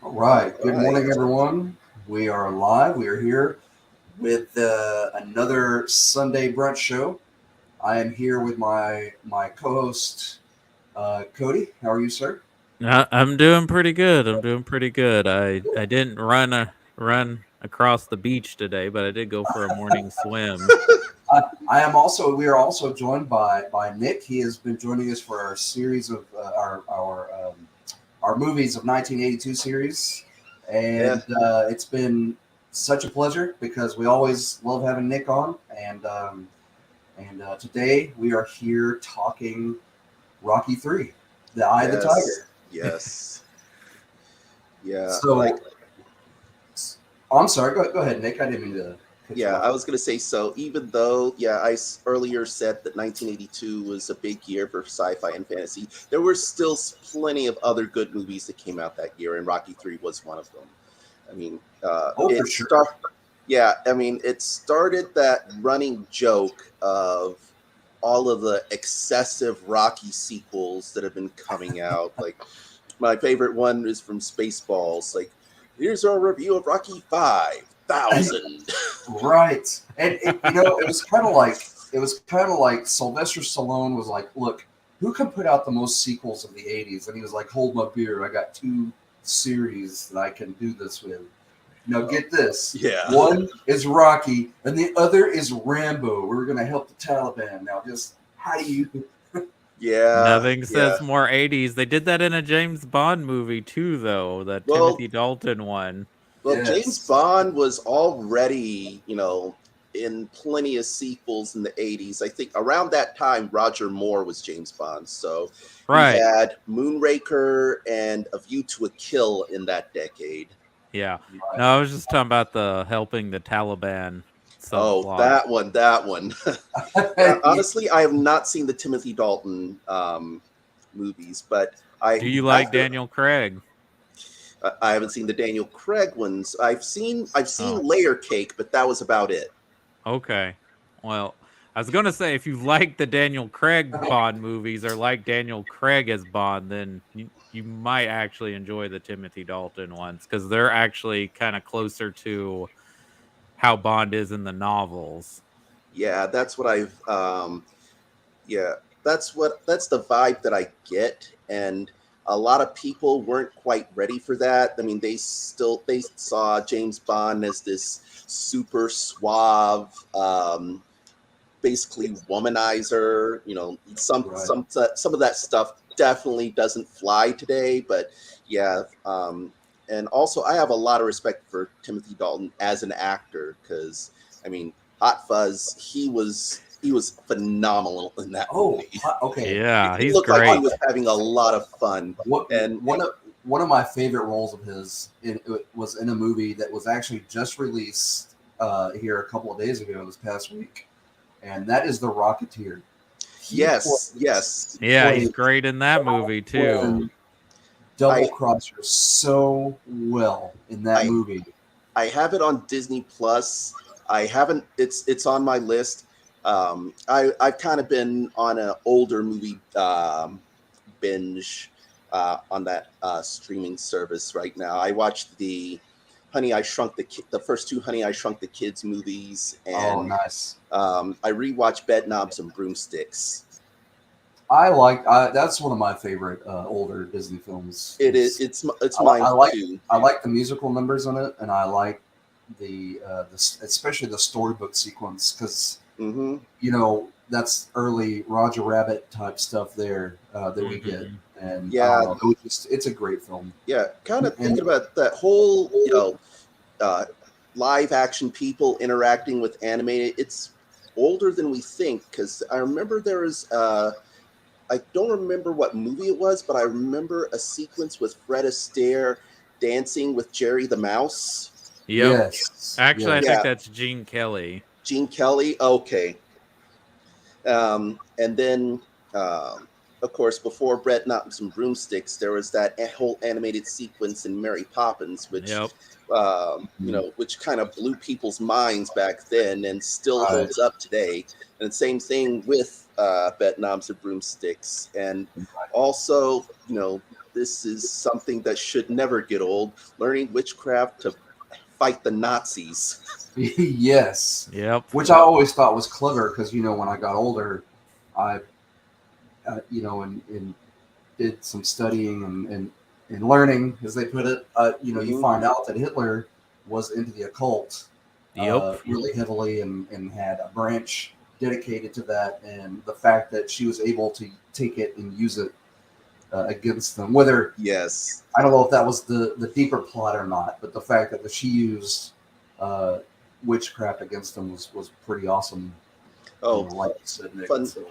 All right. All Good right. morning, everyone. We are live. We are here with another Sunday brunch show. I am here with my co-host Cody. How are you, sir? I'm doing pretty good. I'm doing pretty good. I didn't run across the beach today, but I did go for a morning swim. I am also. We are also joined by Nick. He has been joining us for our series of our movies of 1982 series, Yeah. and it's been such a pleasure because we always love having Nick on, and today we are here talking Rocky 3, The Eye of the Yes. Tiger. Yes. Yeah. So, I'm sorry. Go ahead, Nick. I didn't mean to cut you Yeah. off. I was gonna say so. Even though, yeah, earlier said that 1982 was a big year for sci-fi and fantasy, there were still plenty of other good movies that came out that year, and Rocky Three was one of them. I mean, Oh, for it sure. start. Yeah, I mean, it started that running joke of all of the excessive Rocky sequels that have been coming out. Like, my favorite one is from Spaceballs. Like, here's our review of Rocky 5,000. Right. And it was kind of like Sylvester Stallone was like, "Look, who can put out the most sequels of the '80s?" And he was like, "Hold my beer. I got two series that I can do this with." Now get this. Yeah. One is Rocky, and the other is Rambo. We're gonna help the Taliban. Now, just how do you? Yeah. Nothing Yeah. says more 80s. They did that in a James Bond movie too, though, the Well, Timothy Dalton one. James Yes. Bond was already, in plenty of sequels in the 80s. I think around that time, Roger Moore was James Bond. So you Right. had Moonraker and A View to a Kill in that decade. Yeah. Right. No, I was just talking about the helping the Taliban Oh, subplot. that one. Honestly, I have not seen the Timothy Dalton movies, but Do you like after Daniel Craig? I haven't seen the Daniel Craig ones. I've seen Oh. Layer Cake, but that was about it. Okay. Well, I was gonna say if you like the Daniel Craig Bond movies or like Daniel Craig as Bond, then you might actually enjoy the Timothy Dalton ones because they're actually kind of closer to how Bond is in the novels. Yeah, that's what I've yeah, that's the vibe that I get, and a lot of people weren't quite ready for that. I mean, they saw James Bond as this super suave, basically womanizer. Right. Some of that stuff definitely doesn't fly today, but yeah. And also, I have a lot of respect for Timothy Dalton as an actor because, I mean, Hot Fuzz, he was phenomenal in that Oh, movie. okay. Yeah, He he's looked like he great. was having a lot of fun, What and one of my favorite roles of his was in a movie that was actually just released here a couple of days ago, this past week, and that is The Rocketeer. He yes, plays yes, he Yeah, he's plays great in that movie too. Glenn Double I Crosser so well in that I movie. I have it on Disney Plus. I haven't. It's on my list. I've kind of been on an older movie binge on that streaming service right now. I watched the first two Honey I Shrunk the Kids movies, Oh, and nice. I rewatched Bed Knobs and Broomsticks. That's one of my favorite older Disney films. It is Is it's I, li- mine I like too. I like the musical numbers in it, and I like especially the storybook sequence because Hmm. that's early Roger Rabbit type stuff there that we get, Hmm. and I don't Yeah, know, it's a great film, yeah. Kind of and thinking about that whole uh, live action people interacting with animated. It's older than we think because I remember there was. I don't remember what movie it was, but I remember a sequence with Fred Astaire dancing with Jerry the Mouse. Yep. yes, Actually, I yes, think Yeah, that's Gene Kelly. Gene Kelly. Okay. And then, um, of course, before Bread Knobs and Broomsticks, there was that whole animated sequence in Mary Poppins, which, Yep. mm, which kind of blew people's minds back then and still right, holds up today. And the same thing with Bed Knobs and Broomsticks, and also, this is something that should never get old. Learning witchcraft to fight the Nazis. Yes. Yep. Which I always thought was clever because, when I got older, I, and did some studying and learning, as they put it. You find out that Hitler was into the occult Yep. really heavily and had a branch dedicated to that. And the fact that she was able to take it and use it against them, whether Yes. I don't know if that was the deeper plot or not, but the fact that she used witchcraft against them was pretty awesome. Oh, like you said, Nick. fun. So.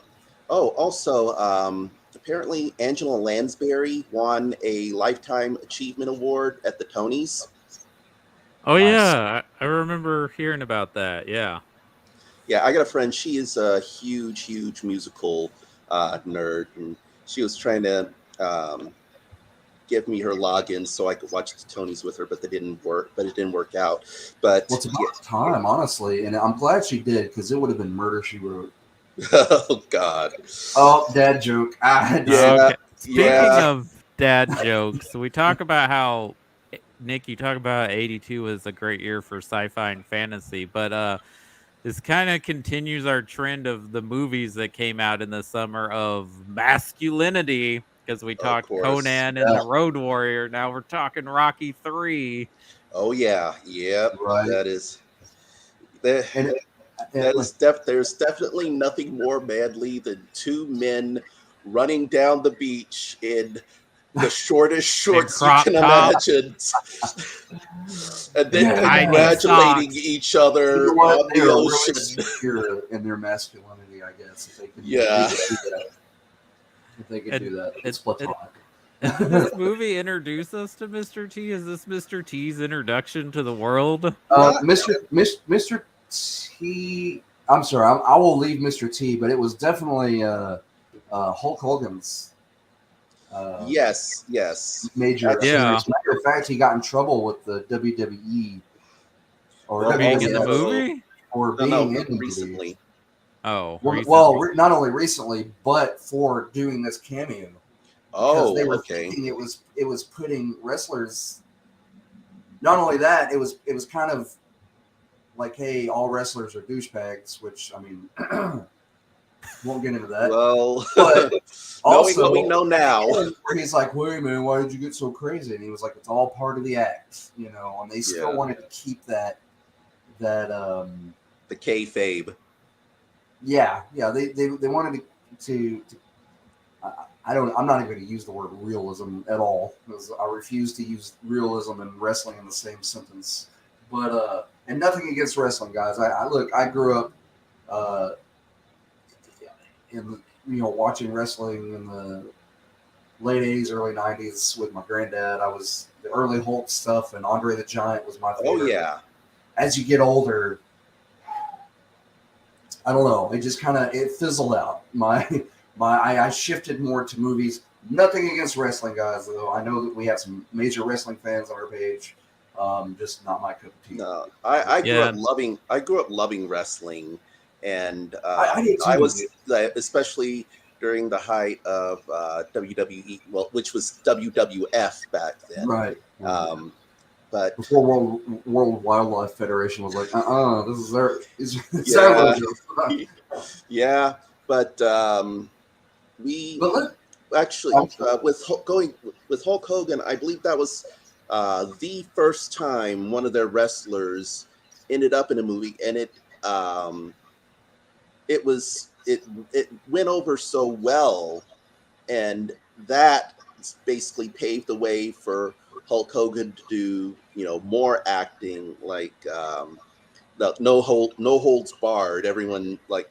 Oh, also, apparently Angela Lansbury won a Lifetime Achievement Award at the Tonys. Oh Nice. yeah, I remember hearing about that. Yeah. Yeah, I got a friend. She is a huge musical nerd, and she was trying to give me her login so I could watch the Tonys with her, but it didn't work out. But Well, it's about time, honestly, and I'm glad she did because it would have been murder she wrote. Oh God! Oh, dad joke. Yeah. Okay. Speaking Yeah. of dad jokes, we talk about how Nick, you talk about 82 was a great year for sci-fi and fantasy, but this kind of continues our trend of the movies that came out in the summer of masculinity because we talked course. Conan and the Road Warrior. Now we're talking Rocky 3. Oh yeah, yep. Right. That is there's definitely nothing more manly than two men running down the beach in the shortest shorts you can imagine, and then congratulating each other on the ocean. Really secure in their masculinity, I guess, if they can. Yeah. If they can do that, it's platonic. Did this movie introduce us to Mr. T? Is this Mr. T's introduction to the world? Mr. T. I'm sorry, I will leave Mr. T, but it was definitely Hulk Hogan's. Yes. Major. Yeah. As a matter of fact, he got in trouble with the WWE. Or being in the movie? Or being in recently. Oh, well, not only recently, but for doing this cameo. Oh, they were thinking it was putting wrestlers. Not only that, it was kind of like, hey, all wrestlers are douchebags, which I mean, won't get into that. Well, but also what we know now, where he's like, "Wait, man, why did you get so crazy?" And he was like, "It's all part of the act, And they still wanted to keep that the kayfabe. Yeah. They wanted to I'm not even going to use the word realism at all because I refuse to use realism and wrestling in the same sentence. But and nothing against wrestling, guys. I grew up in watching wrestling in the late 80s, early 90s with my granddad. I was the early Hulk stuff, and Andre the Giant was my favorite. Oh yeah. As you get older, I don't know. It just kind of fizzled out. I shifted more to movies. Nothing against wrestling, guys, though. I know that we have some major wrestling fans on our page. Just not my cup of tea. No, I grew up loving wrestling, and I was especially during the height of WWE, which was WWF back then. Right. But before World Wildlife Federation was like, this is their. Yeah, but with Hulk Hogan, I believe that was the first time one of their wrestlers ended up in a movie, and it went over so well, and that basically paved the way for Hulk Hogan to do more acting, like the no holds barred. Everyone like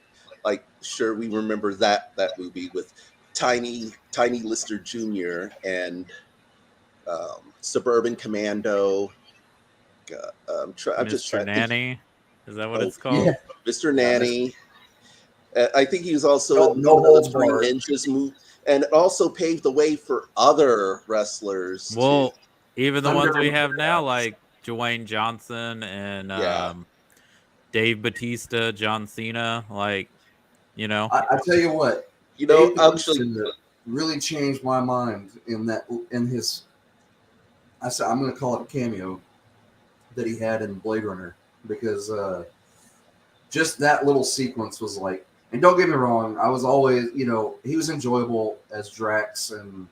sure we remember that movie with Tiny Lister Jr. and Suburban Commando. Mr. Nanny. Is that what it's called? Yeah. Mr. Nanny. I think he was also in the Three Ninjas movie, and it also paved the way for other wrestlers. Well, even the ones we have now, like Dwayne Johnson and Dave Bautista, John Cena, I tell you what. Actually, really changed my mind in his. I said I'm going to call it a cameo that he had in Blade Runner because just that little sequence was like. And don't get me wrong, I was always, he was enjoyable as Drax, and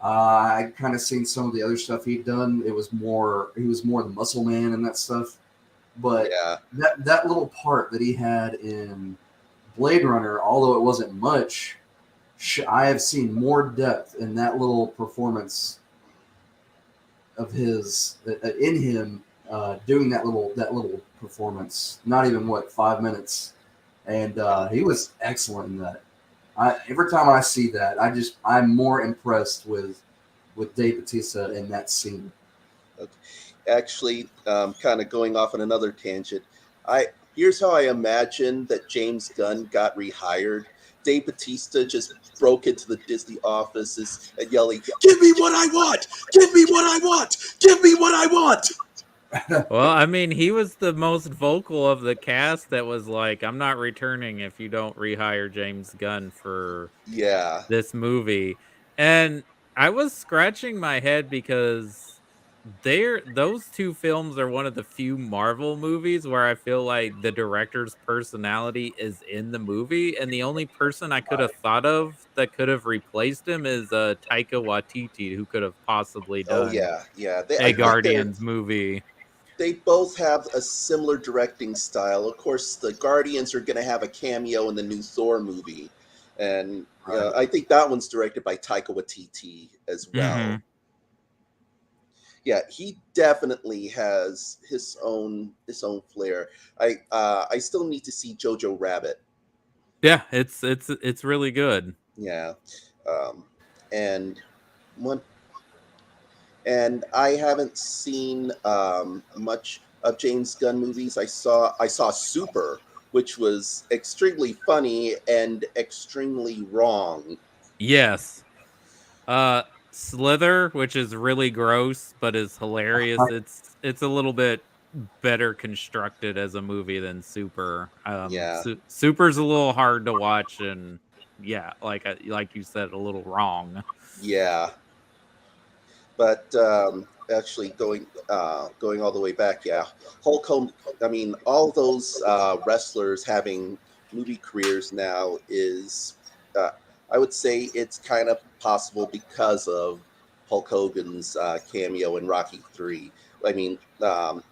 I kind of seen some of the other stuff he'd done. He was more the muscle man and that stuff. But Yeah. that little part that he had in Blade Runner, although it wasn't much, I have seen more depth in that little performance of his in him doing that little performance. Not even 5 minutes, and he was excellent in that. Every time I see that, I'm more impressed with Dave Bautista in that scene. Okay. Actually, kind of going off on another tangent, here's how I imagine that James Gunn got rehired. Dave Bautista just broke into the Disney offices and yelling, "Give me what I want! Give me what I want! Give me what I want!" Well, I mean, he was the most vocal of the cast that was like, I'm not returning if you don't rehire James Gunn for Yeah. this movie. And I was scratching my head because those two films are one of the few Marvel movies where I feel like the director's personality is in the movie, and the only person I could have thought of that could have replaced him is Taika Waititi, who could have possibly Oh done yeah, yeah. I a think Guardians movie. they both have a similar directing style. Of course, the Guardians are going to have a cameo in the new Thor movie, and Right. I think that one's directed by Taika Waititi as well. Mhm. Yeah, he definitely has his own flair. I still need to see Jojo Rabbit. Yeah, it's really good. Yeah, and one and I haven't seen much of James Gunn movies. I saw Super, which was extremely funny and extremely wrong. Yes. Uh Slither, which is really gross but is hilarious. It's a little bit better constructed as a movie than Super. Yeah, Super's a little hard to watch, and yeah, like you said, a little wrong. yeah. But actually, going all the way back, yeah, Hulk Hogan. I mean, all those wrestlers having movie careers now is, I would say, it's kind of possible because of Hulk Hogan's cameo in Rocky 3. I mean, love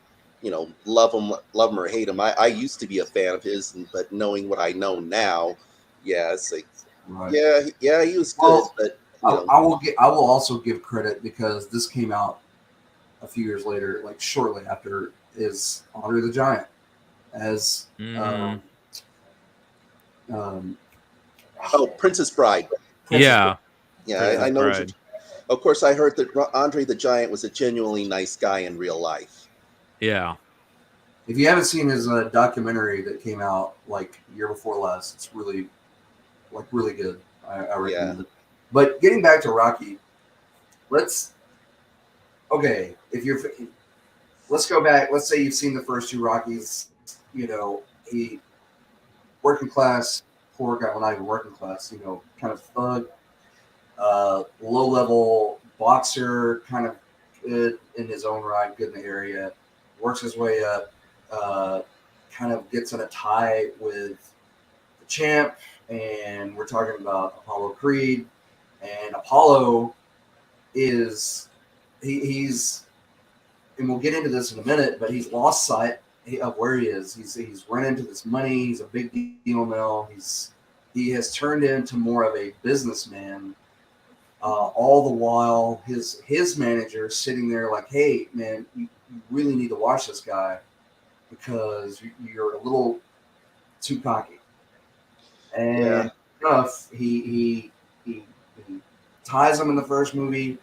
him or hate him. I used to be a fan of his, but knowing what I know now, yeah, it's like, Right. yeah, he was good, Well, but I will also give credit because this came out a few years later, like shortly after, is Andre the Giant as Mhm. um, oh, Princess Bride. Princess. Yeah, Yeah, I Princess know what you're. Bride. Of course, I heard that Andre the Giant was a genuinely nice guy in real life. Yeah. If you haven't seen his documentary that came out like year before last, it's really good. I recommend it. But getting back to Rocky, let's let's go back. Let's say you've seen the first two Rockies. He working class, poor guy. Well, not even working class. Kind of thug, low level boxer, kind of good in his own right, good in the area. Works his way up. Kind of gets in a tie with the champ, and we're talking about Apollo Creed. And Apollo is he's and we'll get into this in a minute, but he's lost sight of where he is. He's run into this money. He's a big deal now. He has turned into more of a businessman. All the while, his manager is sitting there like, "Hey, man, you really need to watch this guy because you're a little too cocky." And enough, he ties him in the first movie.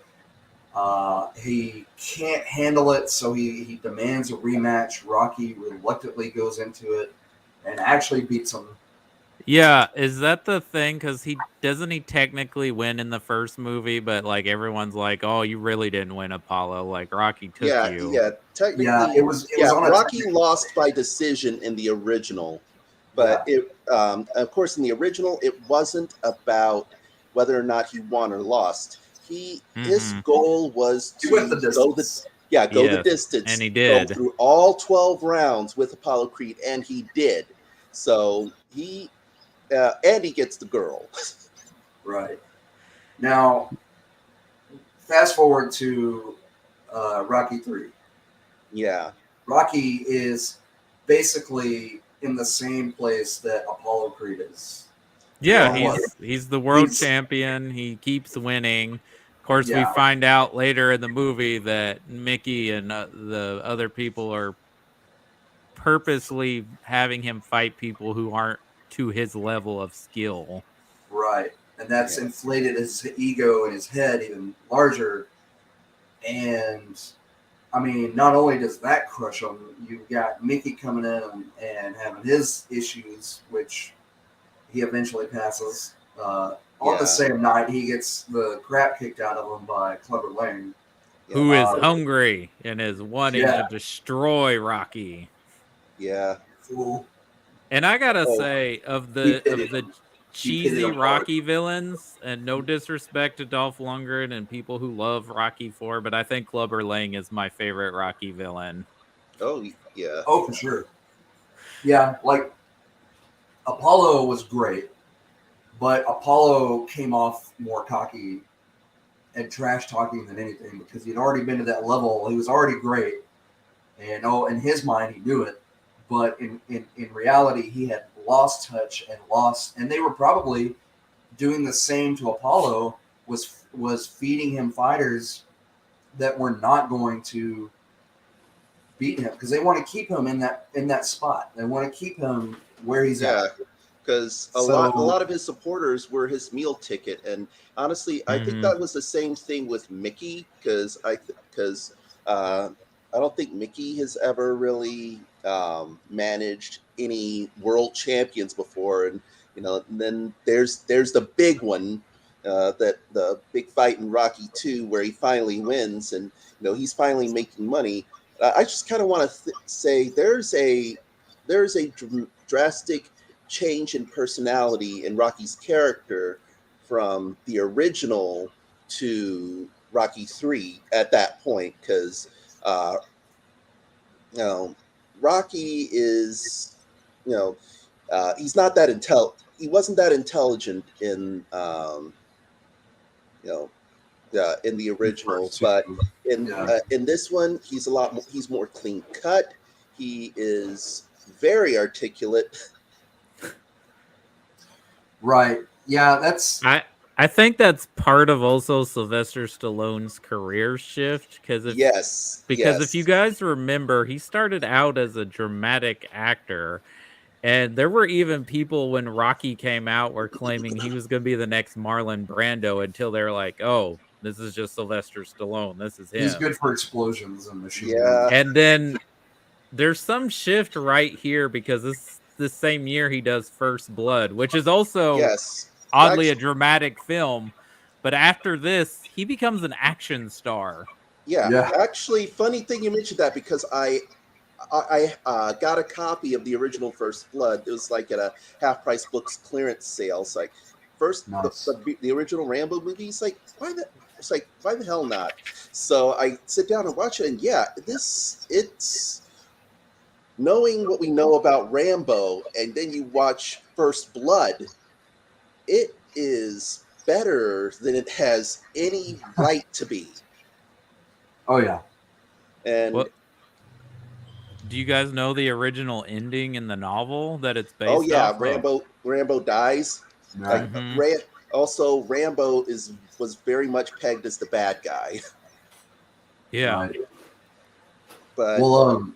He can't handle it, so he demands a rematch. Rocky reluctantly goes into it and actually beats him. Yeah, is that the thing? Because he technically win in the first movie, but like everyone's like, "Oh, you really didn't win, Apollo. Like Rocky took you." Technically, Yeah, it was on a Rocky technical- lost by decision in the original, but Yeah. of course, in the original, it wasn't about whether or not he won or lost. His Mhm. goal was He to went the go the distance. go the Yes, distance, and he go did. through all 12 rounds with Apollo Creed, and he did. So and he gets the girl. Right. Now, fast forward to Rocky 3. Yeah, Rocky is basically in the same place that Apollo Creed is. Yeah, Or yeah, was. he's the world He's, champion. He keeps winning. Of course, we yeah, find out later in the movie that Mickey and the other people are purposely having him fight people who aren't to his level of skill. right. And that's yeah, inflated his ego and his head even larger. And I mean, not only does that crush him, you've got Mickey coming in and having his issues, which he eventually passes. On the yeah, same night, he gets the crap kicked out of him by Clubber Lang. yeah, Who is Uh, hungry and is wanting to yeah, destroy Rocky. yeah. fool. And I gotta Oh, say, of He the pitted him. He pitted cheesy him hard. Rocky villains, and no disrespect to Dolph Lundgren and people who love Rocky 4, but I think Clubber Lang is my favorite Rocky villain. oh, yeah, Oh, for sure. Yeah, like Apollo was great, but Apollo came off more cocky and trash talking than anything because he'd already been to that level. He was already great, and in his mind he knew it, but in reality he had lost touch and lost, and they were probably doing the same to Apollo. Was feeding him fighters that were not going to beat him because they want to keep him in that spot. They want to keep him where he's yeah. at. Because a So lot of his supporters were his meal ticket, and honestly, I think Mhm. that was the same thing with Mickey. Because I don't think Mickey has ever really managed any world champions before, and and then there's the big one. That the big fight in Rocky 2 where he finally wins and he's finally making money. I just kind of want to say there's a drastic change in personality in Rocky's character from the original to Rocky 3 at that point because uh, you know Rocky is you know he's not that he wasn't that intelligent you know in the the original, first two, but yeah, in this one he's more clean cut. He is very articulate. right, yeah, that's I I think that's part of also Sylvester Stallone's career shift Yes, because if you yes, guys remember, he started out as a dramatic actor. And there were even people when Rocky came out were claiming he was going to be the next Marlon Brando until they're like, "Oh, this is just Sylvester Stallone. This is he's him." good for explosions and machine guns. yeah, And then there's some shift right here because this same year he does First Blood, which is also yes. oddly a Actually, dramatic film. But after this, he becomes an action star. yeah, Yeah, actually, funny thing you mentioned that because I got a copy of the original First Blood. It was like at a half price books clearance sale. It's like first nice. the original Rambo movie. It's like why the hell not? So I sit down and watch it, and yeah, it's knowing what we know about Rambo, and then you watch First Blood. It is better than it has any right to be. Oh yeah, And What do you guys know the original ending in the novel that it's oh based yeah, off of? Rambo dies. Like right. Hmm. Also Rambo was very much pegged as the bad guy. Yeah. Right. But Well,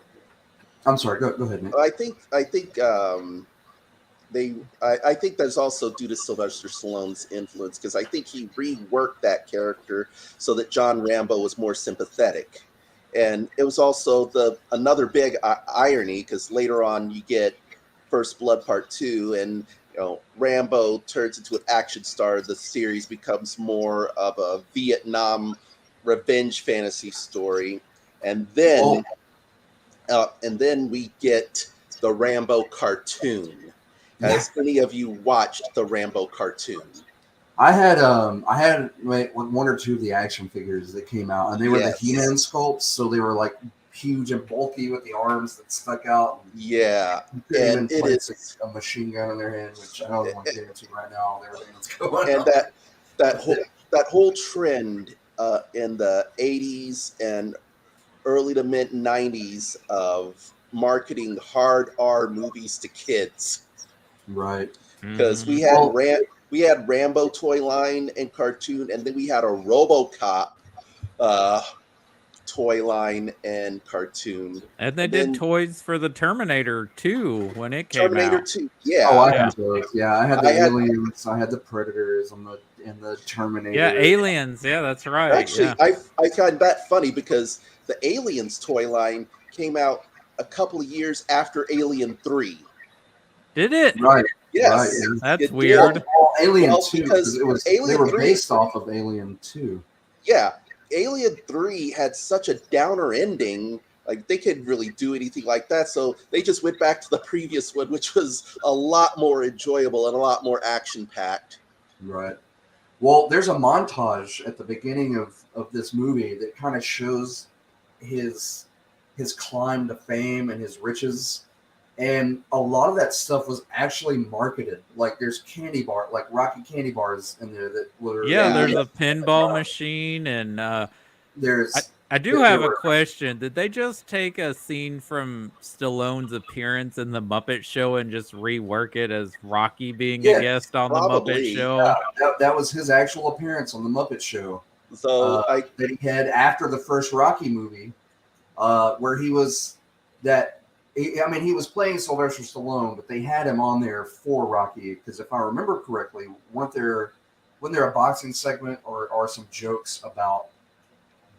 I'm sorry. Go ahead, Nick. I think that's also due to Sylvester Stallone's influence because I think he reworked that character so that John Rambo was more sympathetic, and it was also the another big irony because later on you get First Blood Part 2, and Rambo turns into an action star. The series becomes more of a Vietnam revenge fantasy story, and Well, then we get the Rambo cartoon. yeah. Has any of you watched the Rambo cartoon? I had one or two of the action figures that came out, and they were the Yes. He-Man sculpts, so they were like huge and bulky with the arms that stuck out. Yeah, You couldn't and even it place is, a machine gun in their hand, which I don't want to get into right now. Everything that's going and on. that whole trend in the 80s and early to mid 90s of marketing hard R movies to kids, Right. because Mhm. we had Rambo toy line and cartoon, and then we had a RoboCop uh, toy line and cartoon, And they and did then toys for the Terminator 2 when it came Terminator out. 2. Oh, I Yeah, Yeah. had those. Yeah, I had the I had aliens, I had the predators, and the Yeah, Terminator. Aliens. Yeah, that's right. actually Yeah. I find that funny because the Aliens toy line came out a couple of years after Alien 3. Did it? Right. Right. Yes, Yeah. That's it did. weird. Well, Alien Well, 2, because because it was they Alien were 3, based off of Alien 2. yeah, Alien 3 had such a downer ending. Like, they couldn't really do anything like that, so they just went back to the previous one, which was a lot more enjoyable and a lot more action packed. Right. Well, there's a montage at the beginning of this movie that kind of shows his his climb to fame and his riches. And a lot of that stuff was actually marketed. Like there's candy bar, like Rocky candy bars in there that were Yeah, Yeah, there's a pinball machine, and I there's I do there have a were question. Did they just take a scene from Stallone's appearance in the Muppet Show and just rework it as Rocky being a yeah, guest on the Muppet probably. Show? that was his actual appearance on the Muppet Show So I that he had after the first Rocky movie, where he was that. I mean, he was playing Sylvester Stallone, but they had him on there for Rocky because if I remember correctly, wasn't there a boxing segment or some jokes about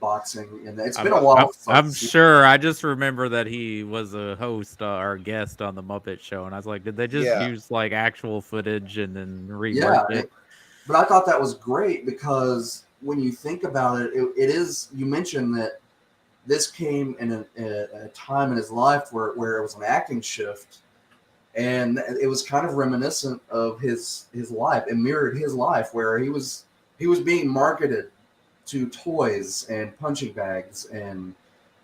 boxing? And it's been a while since I've I'm seen. sure. I just remember that he was a host or guest on the Muppet Show, and I was like, did they just yeah, use like actual footage and then rework Yeah, it? but I thought that was great because when you think about it, it is. You mentioned that this came in a time in his life where it was an acting shift, and it was kind of reminiscent of his life. It mirrored his life where he was being marketed to toys and punching bags and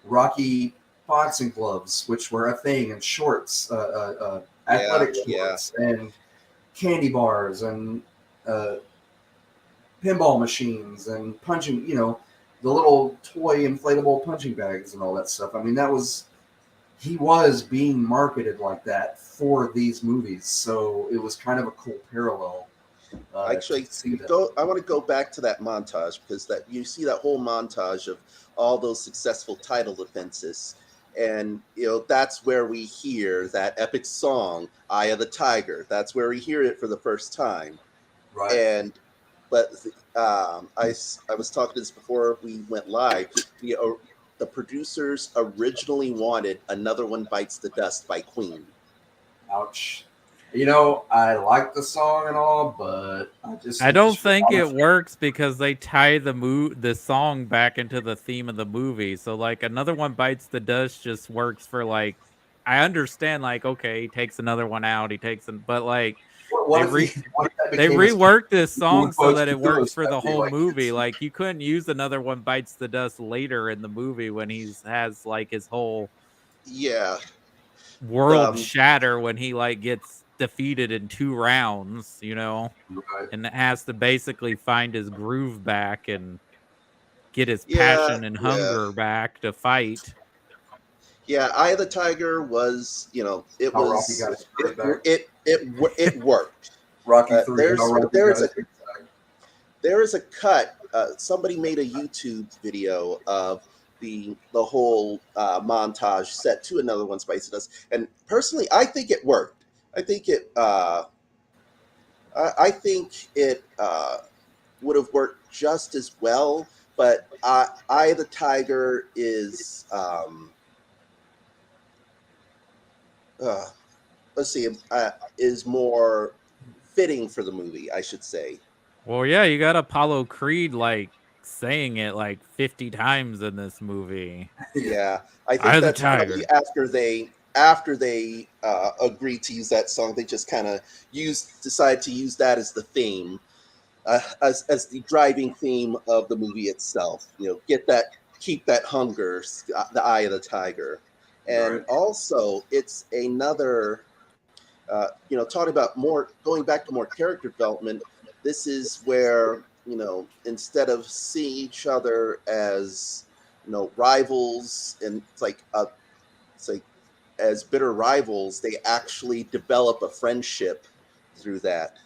Rocky boxing gloves, which were a thing, and shorts, yeah, athletic yeah, shorts, and candy bars and uh, pinball machines and punching, the little toy inflatable punching bags and all that stuff. I mean, he was being marketed like that for these movies, so it was kind of a cool parallel to actually, see that. I want to go back to that montage, because that you see that whole montage of all those successful title defenses, and that's where we hear that epic song "Eye of the Tiger." That's where we hear it for the first time. Right. And but I was talking to this before we went live. The producers originally wanted "Another One Bites the Dust" by Queen. Ouch. I like the song and all, but I just I think don't it's think it honestly, works because they tie the song back into the theme of the movie. So like another one bites the dust just works for like I understand like okay, he takes another one out, he takes an but like they re what if that they became his reworked this one song so quotes that the it works ghost? for the That'd be whole like movie. Like you couldn't use another one bites the dust later in the movie when he's has like his whole Yeah, world um, shatter when he like gets defeated in 2 rounds, right. and has to basically find his groove back and get his yeah, passion and yeah. hunger back to fight. Yeah, Eye of the Tiger was, it How Rocky got was his groove back. it worked. Rocky 3, how There's Rocky there got is a his groove back. there is a cut. Somebody made a YouTube video of the whole montage set to Another One Spicy Dust, and personally, I think it worked. I think it. I think it would have worked just as well, but Eye of the Tiger is. Uh, let's see, is more fitting for the movie, I should say. Well, yeah, you got Apollo Creed like saying it like 50 times in this movie. Yeah. Yeah, I Eye think of the that's probably Tiger. after they agreed to use that song, they just kind of decided to use that as the theme. as the driving theme of the movie itself. Keep that hunger, the eye of the tiger, and Right. also it's another. Talking about more going back to more character development. This is where instead of seeing each other as rivals, and it's like as bitter rivals, they actually develop a friendship through that.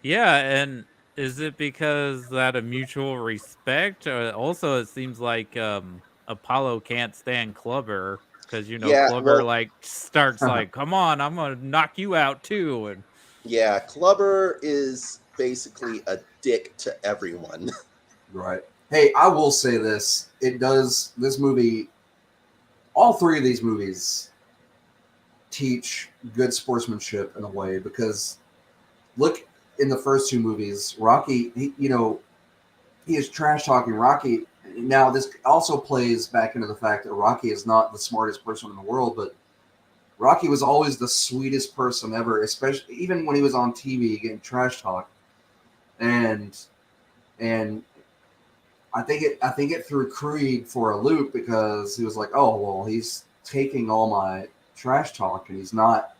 Yeah, and is it because that a mutual respect? Also, it seems like Apollo can't stand Clubber because Yeah, Clubber well, like starts like, "Come on, I'm gonna knock you out too," and yeah, Clubber is basically a dick to everyone. Right. Hey, I will say this. It does, this movie, all three of these movies teach good sportsmanship in a way because look in the first two movies, Rocky, he is trash talking Rocky. Now, this also plays back into the fact that Rocky is not the smartest person in the world, but Rocky was always the sweetest person ever, especially even when he was on TV getting trash talk. And and I think it threw Creed for a loop because he was like, oh well, he's taking all my trash talk and he's not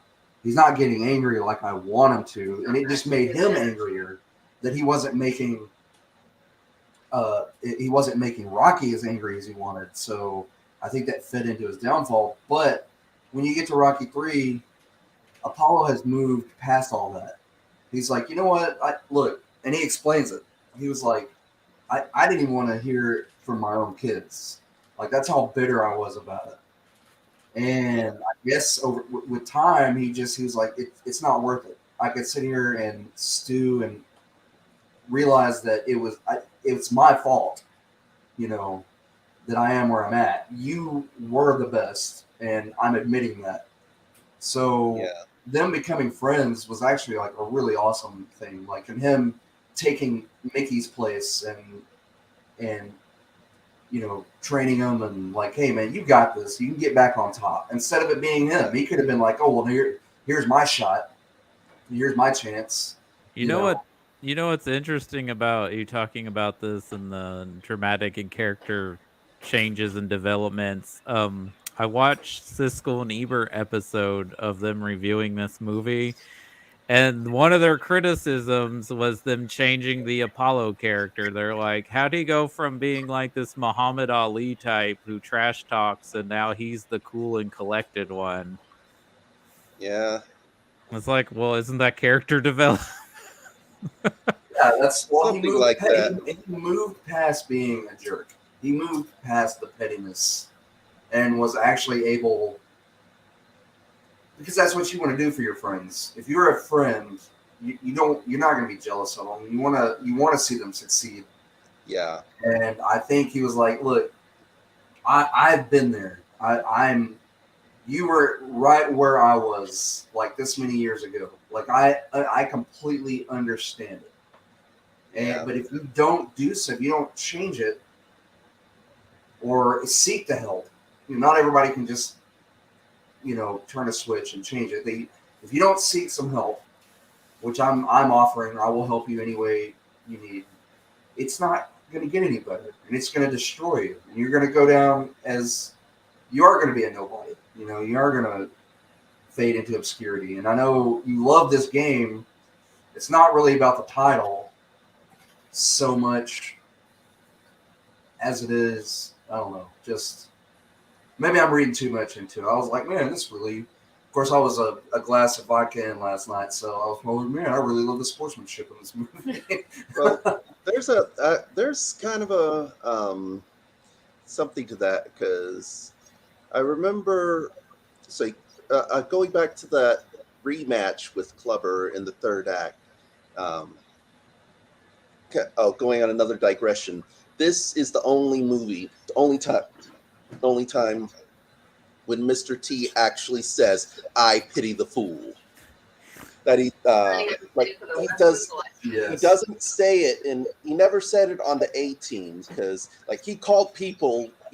getting angry like I want him to, and it just made him angrier that he wasn't making Rocky as angry as he wanted. So I think that fed into his downfall. But when you get to Rocky 3, Apollo has moved past all that. He's like, you know what? Look, and he explains it. He was like, I didn't even want to hear it from my own kids. Like that's how bitter I was about it. And I guess with time, he was like, it's not worth it. I could sit here and stew and realize that it's my fault, you know, that I am where I'm at. You were the best, and I'm admitting that. So Yeah, them becoming friends was actually like a really awesome thing. Like, and him taking Mickey's place and training him and like, hey man, you got this. You can get back on top. Instead of it being him, he could have been like, oh well, here's my shot. Here's my chance. you You know know, what? You know what's interesting about you talking about this and the dramatic and character changes and developments. I watched Siskel and Ebert episode of them reviewing this movie, and one of their criticisms was them changing the Apollo character. They're like, how'd he go from being like this Muhammad Ali type who trash talks and now he's the cool and collected one? yeah. It's like, well, isn't that character development? yeah, that's well. He Something moved. like that. He moved past being a jerk. He moved past the pettiness and was actually able, because that's what you want to do for your friends. If you're a friend, you're not going to be jealous of them. You want to see them succeed. Yeah, And I think he was like, look, I've been there. You were right where I was like this many years ago. Like I completely understand it. yeah, But if you don't do so, if you don't change it or seek the help, not everybody can just turn a switch and change it. If you don't seek some help, which I'm offering, I will help you any way you need. It's not going to get any better, and it's going to destroy you. And you're going to go down as you are going to be a nobody. You are going to fade into obscurity. And I know you love this game. It's not really about the title so much as it is. I don't know. Just maybe I'm reading too much into it. I was like, man, this really. Of course, I was a glass of vodka in last night, so I was like, man, I really love the sportsmanship in this movie. well, there's kind of a something to that, because I remember, so going back to that rematch with Clubber in the third act. Um, going on another digression. This is the only time when Mr. T actually says, "I pity the fool." That he does. He Yes. doesn't say it, and he never said it on the A Team, because he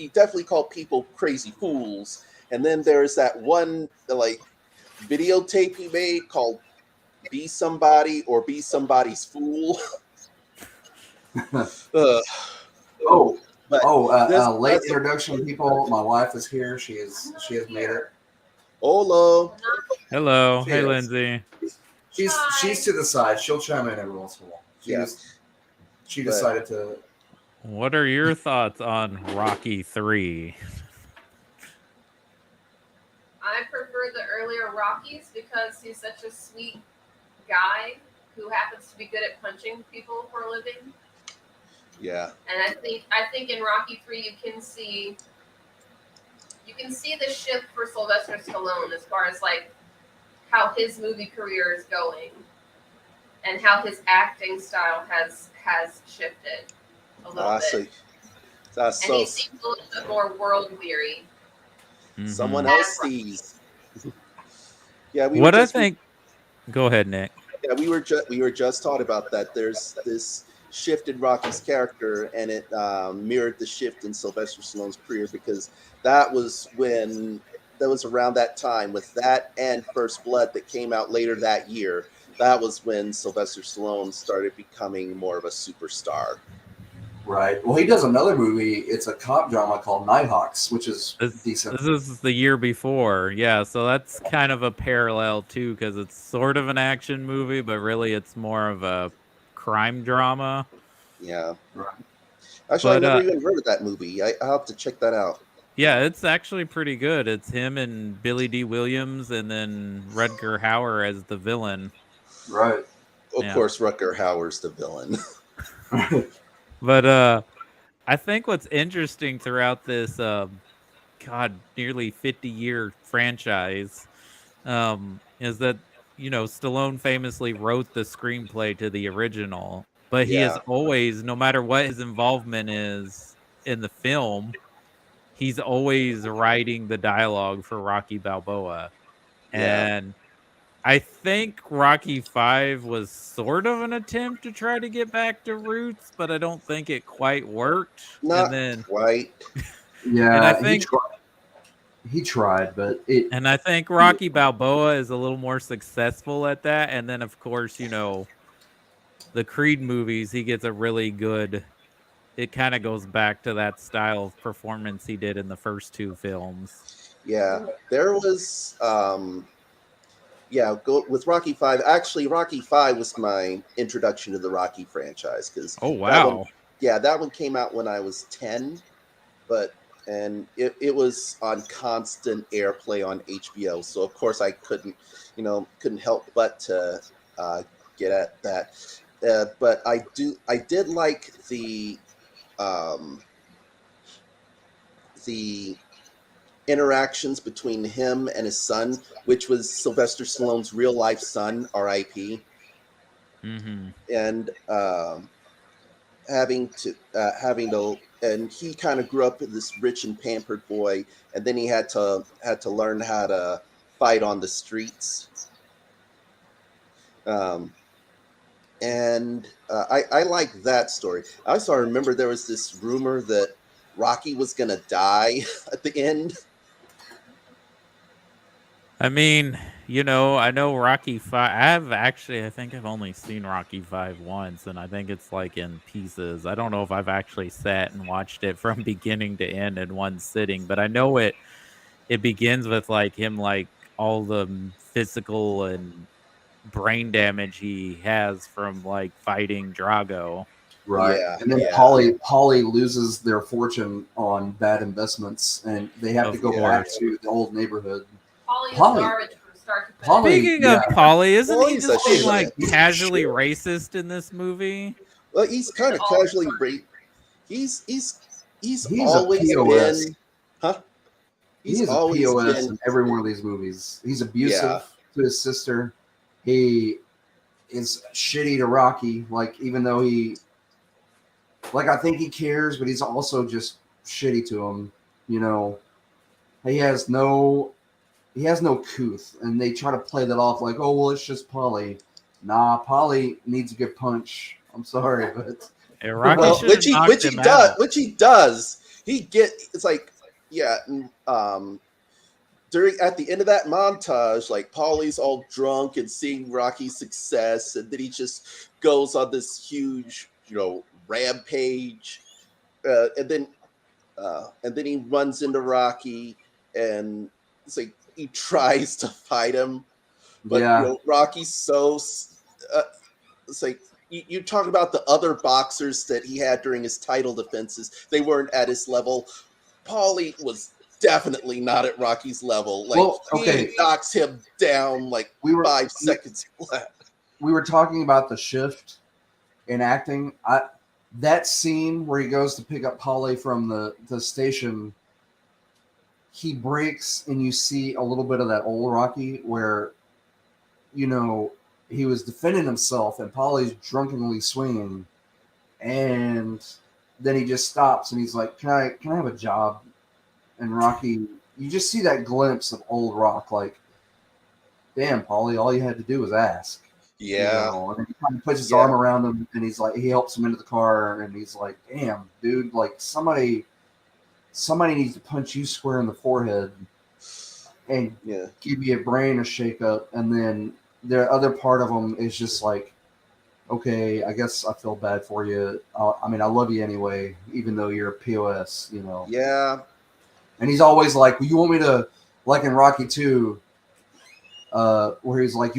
definitely called people crazy fools. And then there's that one videotape he made called "Be Somebody or Be Somebody's Fool." Uh, Oh, but this late introduction, people. My wife is here. She has made it. Olo. Hello. She Hey, is. Lindsay. She's to the side. She'll chime in every once in a while. Yeah, She but decided to. What are your thoughts on Rocky 3? I prefer the earlier Rockies because he's such a sweet guy who happens to be good at punching people for a living. yeah, And I think in Rocky 3 you can see the shift for Sylvester Stallone as far as like how his movie career is going and how his acting style has shifted a little so, bit. so And he seems a little bit more world weary. someone Mhm. else sees. Yeah, we were What I just think. Go ahead, Nick. yeah we were just talking about that. There's this shift in Rocky's character, and it mirrored the shift in Sylvester Stallone's career because that was around that time with that and First Blood that came out later that year. That was when Sylvester Stallone started becoming more of a superstar. Right. Well, he does another movie. It's a cop drama called Nighthawks, which is decent. This is the year before. Yeah, so that's kind of a parallel too, because it's sort of an action movie, but really it's more of a crime drama. Yeah. Right. Actually, I But never even heard of that movie. I'll have to check that out. yeah, it's actually pretty good. It's him and Billy D. Williams, and then Rutger Hauer as the villain. Right. Of Yeah. course, Rutger Hauer's the villain. But I think what's interesting throughout this nearly 50-year franchise is that Stallone famously wrote the screenplay to the original, but he has Yeah. always, no matter what his involvement is in the film, he's always writing the dialogue for Rocky Balboa. Yeah. And I think Rocky 5 was sort of an attempt to try to get back to roots, but I don't think it quite worked. Not quite. And I Yeah, think he tried, but it. And I think Rocky Balboa is a little more successful at that. And then, of course, the Creed movies, he gets a really good. It kind of goes back to that style of performance he did in the first two films. Yeah. There was with Rocky 5. Actually, Rocky 5 was my introduction to the Rocky franchise because Oh, that one wow. that one came out when I was 10, and it was on constant airplay on HBO. So of course I couldn't help but to get at that. But I did like um, the interactions between him and his son, which was Sylvester Stallone's real life son, R.I.P. Mm-hmm. And having to and he kind of grew up as this rich and pampered boy, and then he had to learn how to fight on the streets. And I like that story. I also remember there was this rumor that Rocky was gonna die at the end. I mean, I know Rocky 5. I think I've only seen Rocky 5 once, and I think it's like in pieces. I don't know if I've actually sat and watched it from beginning to end in one sitting, but I know it begins with like him, like all the physical and brain damage he has from like fighting Drago. Right. Yeah, And then yeah, Polly loses their fortune on bad investments, and they have to Of go back course. to the old neighborhood. Polly is Polly- garbage from start to finish. Polly- Speaking yeah. of Polly, isn't he Polly's just a being like shit. casually Shit. racist in this movie? Well, he's kind of All the casually time. he's He's always a POS. been huh? He He's is a always POS been in every one of these movies. He's abusive Yeah. to his sister. He is shitty to Rocky. Like, even though I think he cares, but he's also just shitty to him. He has no couth, and they try to play that off like, oh well, it's just Polly. Nah, Polly needs a good punch. I'm sorry, but Yeah, Rocky well, should have knocked which he him does, out. it's like during at the end of that montage, like Polly's all drunk and seeing Rocky's success, and then he just goes on this huge rampage, and then he runs into Rocky, and it's like he tries to fight him, but Yeah. Rocky's so it's like you talk about the other boxers that he had during his title defenses. They weren't at his level. Paulie was definitely not at Rocky's level. Like, Well, okay. he knocks him down like 5 seconds flat. We were talking about the shift in acting. That scene where he goes to pick up Polly from the station, he breaks, and you see a little bit of that old Rocky where, he was defending himself, and Polly's drunkenly swinging, and then he just stops, and he's like, "Can I have a job?" And Rocky, you just see that glimpse of old Rock, like, "Damn, Polly, all you had to do was ask." Yeah. And then he kind of puts his arm around him, and he's like, he helps him into the car, and he's like, "Damn, dude, like somebody needs to punch you square in the forehead and give you a brain a shake up." And then the other part of him is just like, "Okay, I guess I feel bad for you. I mean, I love you anyway, even though you're a POS, Yeah. And he's always like, "Well, you want me to," like in Rocky 2, where he's like,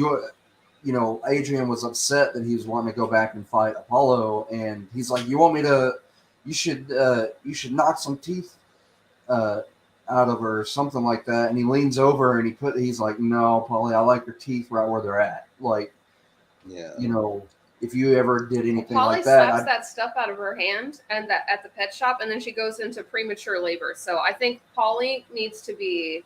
Adrian was upset that he was wanting to go back and fight Apollo, and he's like, "You want me to? You should knock some teeth out of her," or something like that. And he leans over and he's like, "No, Paulie, I like her teeth right where they're at. Like, if you ever did anything like that." Polly slaps that stuff out of her hand and that at the pet shop, and then she goes into premature labor. So I think Polly needs to be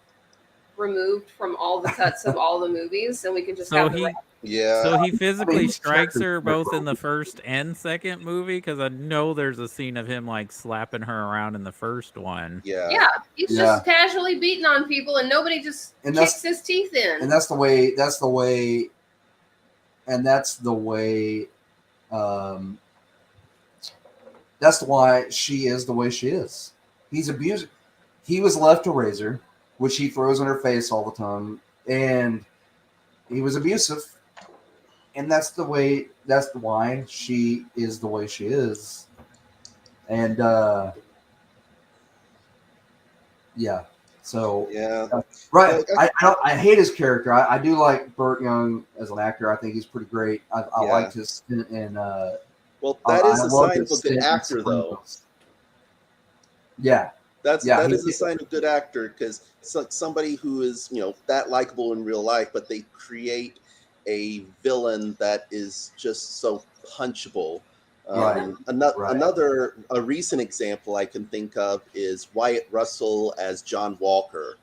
removed from all the cuts of all the movies, and we can just have the So he physically strikes her both in the first and second movie, because I know there's a scene of him like slapping her around in the first one. Yeah, he's just casually beating on people, and nobody just kicks his teeth in. And that's the way. That's why she is the way she is. He's abused. He was left a razor, which he throws in her face all the time, and he was abusive. And that's why she is the way she is. And right. I hate his character. I do like Burt Young as an actor. I think he's pretty great. I liked his stint in. Well, that is a sign of a good actor, though. Yeah. That is a sign of good actor, because it's like somebody who is that likable in real life, but they create a villain that is just so punchable. Another recent example I can think of is Wyatt Russell as John Walker.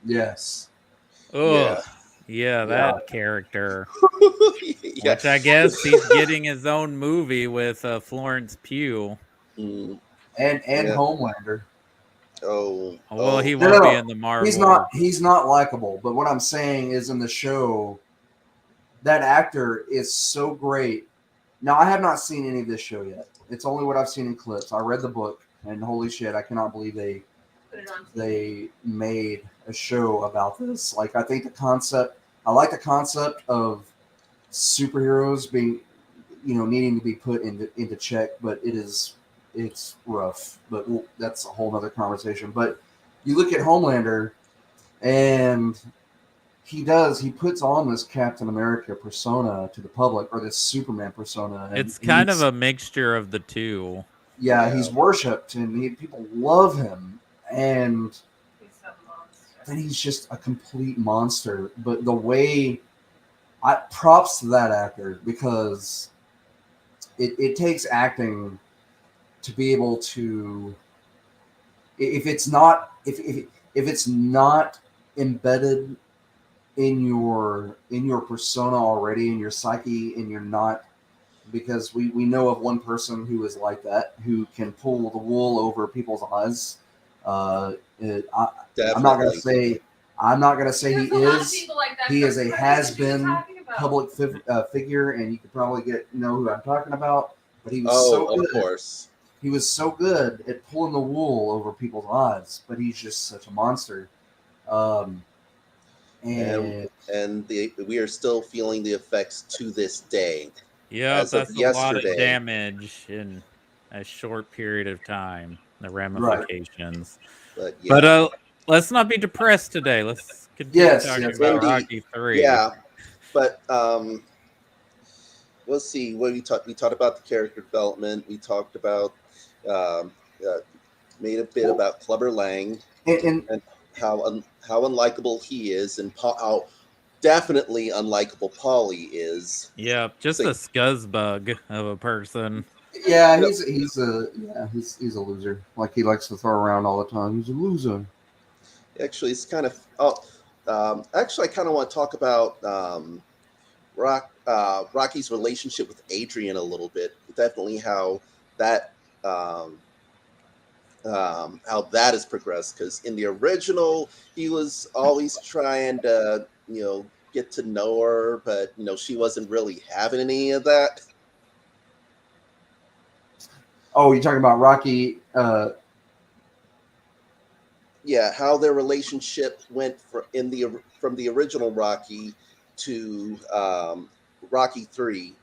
Yes. Oh, that character. Which I guess he's getting his own movie with Florence Pugh. And Homelander. Well, he won't be in the Marvel. He's not likable. But what I'm saying is, in the show, that actor is so great. Now, I have not seen any of this show yet. It's only what I've seen in clips. I read the book, and holy shit, I cannot believe they made a show about this. Like, I think I like the concept of superheroes being, needing to be put into check, but it's rough. But that's a whole other conversation. But you look at Homelander, and he puts on this Captain America persona to the public, or this Superman persona. And it's kind of a mixture of the two. Yeah, he's worshipped, and people love him, and then he's just a complete monster. But the way, props to that actor, because it takes acting to be able to, if it's not embedded in your persona already, in your psyche, and you're not, because we know of one person who is like that, who can pull the wool over people's eyes. I'm not gonna say he is. He is a has-been public figure, and you could probably know who I'm talking about. But he was so good. Of course. He was so good at pulling the wool over people's eyes, but he's just such a monster. And we are still feeling the effects to this day. Yeah, as of that's a lot of yesterday. damage in a short period of time. The Right. ramifications. But But yeah, let's not be depressed today. Let's continue Yes, talking yes. about indeed, Rocky 3. yeah. But we'll see. What we talked about the character development. We talked about um, uh, made a bit Well, about Clubber Lang and and how unlikable he is, and how definitely unlikable Polly is. Yep, just So, a scuzzbug of a person. yeah, you know, he's a loser. Like he likes to throw around all the time. He's a loser. actually, it's kind of. Actually, I kind of want to talk about Rocky's relationship with Adrian a little bit. Definitely that um, how that has progressed. Because in the original, he was always trying to get to know her, but she wasn't really having any of that. Oh, you're talking about Rocky? Yeah, how their relationship went from the original Rocky to Rocky 3.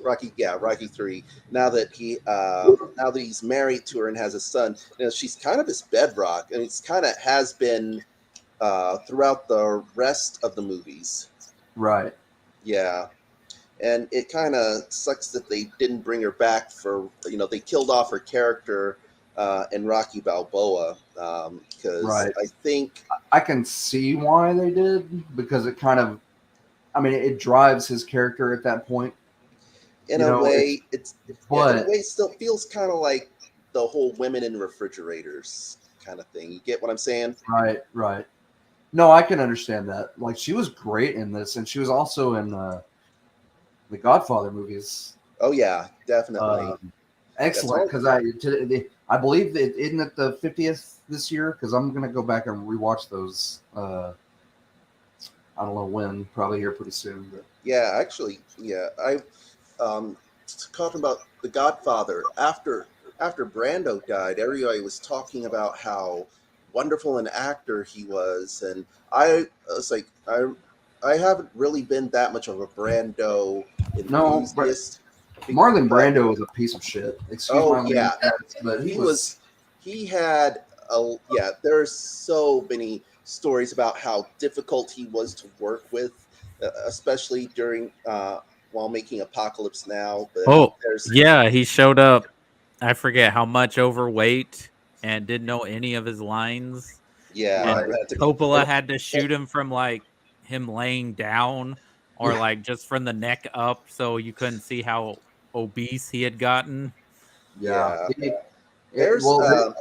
Rocky 3. Now that he's married to her and has a son, she's kind of his bedrock, and it's kind of has been throughout the rest of the movies. Right. Yeah. And it kind of sucks that they didn't bring her back for they killed off her character in Rocky Balboa, because Right. I think I can see why they did, because it kind of, I mean, it drives his character at that point. in You a know, way in a but way it still feels kind of like the whole women in refrigerators kind of thing. You get what I'm saying? right. No, I can understand that. Like she was great in this, and she was also in the Godfather movies. Oh yeah, definitely. Um, That's excellent, all. because I believe it isn't it the 50th this year, because I'm gonna go back and rewatch those. I don't know when, probably here pretty soon. But Yeah, actually, yeah. I um, talking about The Godfather. After Brando died, everybody was talking about how wonderful an actor he was, and I was like, I haven't really been that much of a Brando no, enthusiast, Marlon but Brando was a piece of shit. Excuse oh my language, yeah, but he he was. was he had a yeah. There's so many stories about how difficult he was to work with, especially during while making Apocalypse Now. But Oh, there's yeah, he showed up. I forget how much overweight and didn't know any of his lines. yeah, Right. And and Coppola had to shoot him from like him laying down or Yeah, like just from the neck up so you couldn't see how obese he had gotten. yeah. yeah. There's Well,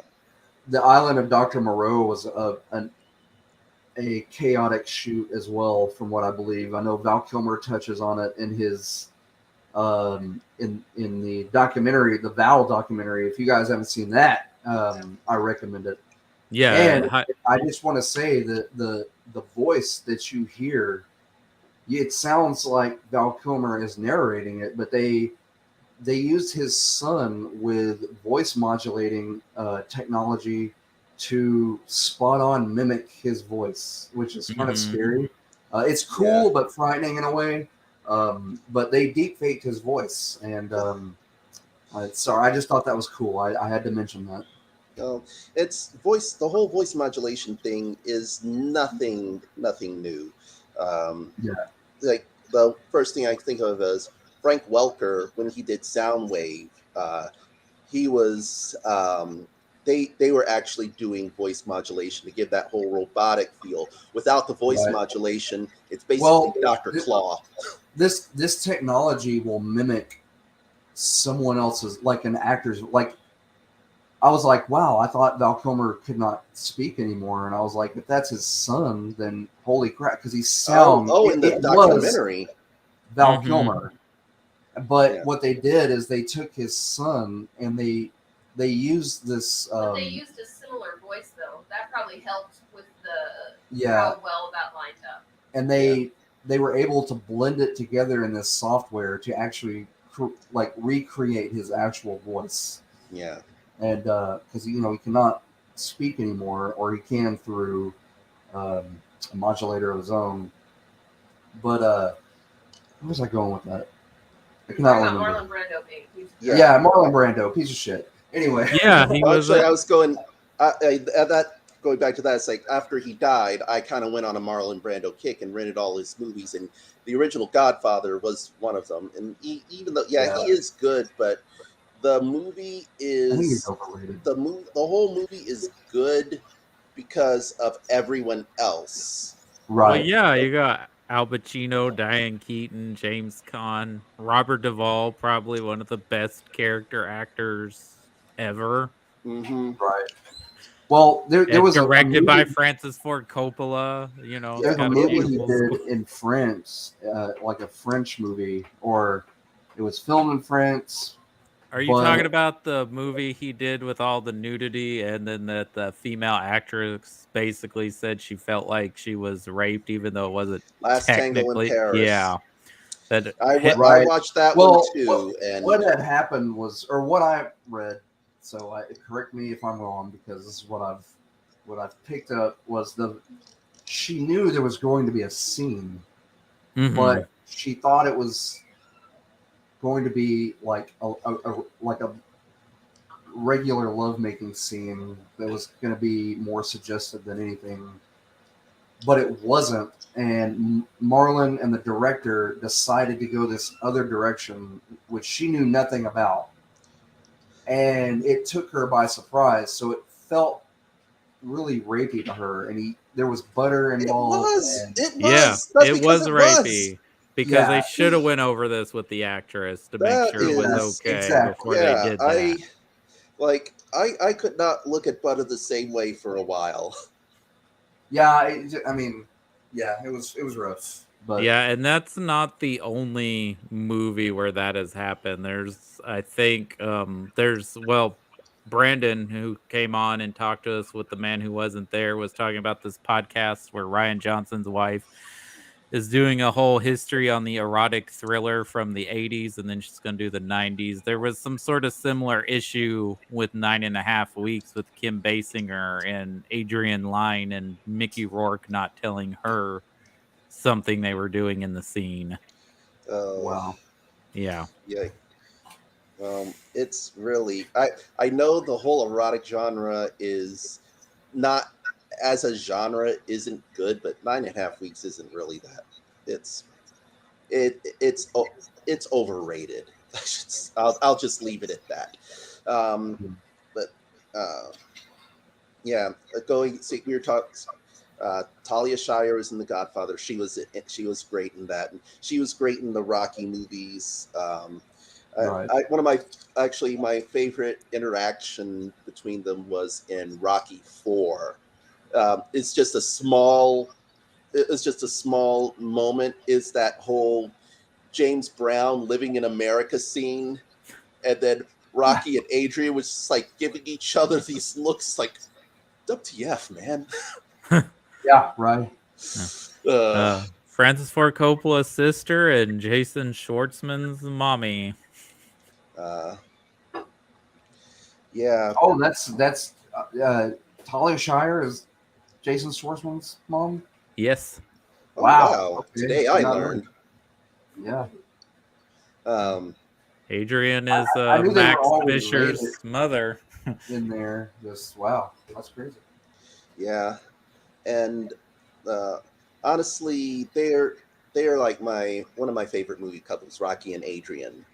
the island of Dr. Moreau was a chaotic shoot as well, from what I believe. I know Val Kilmer touches on it in his in the documentary, the Val documentary. If you guys haven't seen that, I recommend it. Yeah. And I just want to say that the voice that you hear, it sounds like Val Kilmer is narrating it, but they used his son with voice modulating technology to spot on mimic his voice, which is kind of Mhm. scary. It's yeah. cool but frightening in a way. But they deep faked his voice, and sorry, I just thought that was cool. I had to mention that. No, it's voice. The whole voice modulation thing is nothing new. Um, Yeah, like the first thing I think of is Frank Welker when he did Soundwave. He was they were actually doing voice modulation to give that whole robotic feel. Without the voice right. modulation, it's basically Well, Dr. Claw. this technology will mimic someone else's, like an actor's, like I was like, wow, I thought Val Kilmer could not speak anymore. And I was like, if that's his son, then holy crap, because Oh, in the it was documentary. Val Mhm. Kilmer. But Yeah, what they did is they took his son and they used this But they used a similar voice though. That probably helped with the yeah, how well that lined up. and yeah, they were able to blend it together in this software to actually like recreate his actual voice. yeah. And because he cannot speak anymore, or he can through a modulator of his own. But where was I going with that? I cannot Talking about remember. Marlon Brando being. Yeah, Marlon Brando, piece of shit. Anyway. Yeah, he Well, was. actually, I was going at that. Going back to that, it's like after he died, I kind of went on a Marlon Brando kick and rented all his movies, and the original Godfather was one of them. And even though, Yeah. he is good, but the movie I think he's is overrated. the whole movie is good because of everyone else. Right. Well, yeah, you got Al Pacino, Diane Keaton, James Caan, Robert Duvall, probably one of the best character actors ever. Mm-hmm. Right. Well, there And was directed by movie, Francis Ford Coppola. You know, it's there's a got to be movie he old did school. in France, like a French movie, or it was filmed in France. Are you but- talking about the movie he did with all the nudity, and then that the female actress basically said she felt like she was raped, even though it wasn't Last Tango in technically? Paris. Yeah, that I Right. watched that Well, one too, and What had happened was, or what I read, so correct me if I'm wrong, because this is what I've picked up, was she knew there was going to be a scene, Mhm. but she thought it was going to be like a regular lovemaking scene that was going to be more suggestive than anything, but it wasn't. And Marlon and the director decided to go this other direction, which she knew nothing about, and it took her by surprise. So it felt really rapey to her, and there was butter involved. it was. Yeah, That's it because was it rapey. Because they Yeah. should have went over this with the actress to make That sure it was is- okay exactly. before they did that. I could not look at butter the same way for a while. Yeah, it was rough, but Yeah, and that's not the only movie where that has happened. There's, I think, Brandon, who came on and talked to us with The Man Who Wasn't There, was talking about this podcast where Ryan Johnson's wife is doing a whole history on the erotic thriller from the 80s, and then she's going to do the 90s. There was some sort of similar issue with 9.5 Weeks with Kim Basinger and Adrian Lyne and Mickey Rourke not telling her something they were doing in the scene. wow. Yeah. Yeah. It's really I know the whole erotic genre is not as a genre isn't good, but 9.5 Weeks isn't really that. It's overrated. I'll just leave it at that. But yeah, going. See, we were talking. Talia Shire was in The Godfather. She was great in that, and she was great in the Rocky movies. Right. One of my favorite interaction between them was in Rocky 4. It's just a small moment. Is that whole James Brown living in America scene, and then Rocky and Adrian was just like giving each other these looks like, WTF, man. Yeah, right. Francis Ford Coppola's sister and Jason Schwartzman's mommy. Yeah. Oh, that's Talia Shire is Jason Schwartzman's mom. Yes. Oh, Wow. Okay. Today I learned. Yeah. Adrian is I knew they were Max all Fisher's related. mother. In there, just wow, that's crazy. Yeah, and honestly, they're like one of my favorite movie couples, Rocky and Adrian.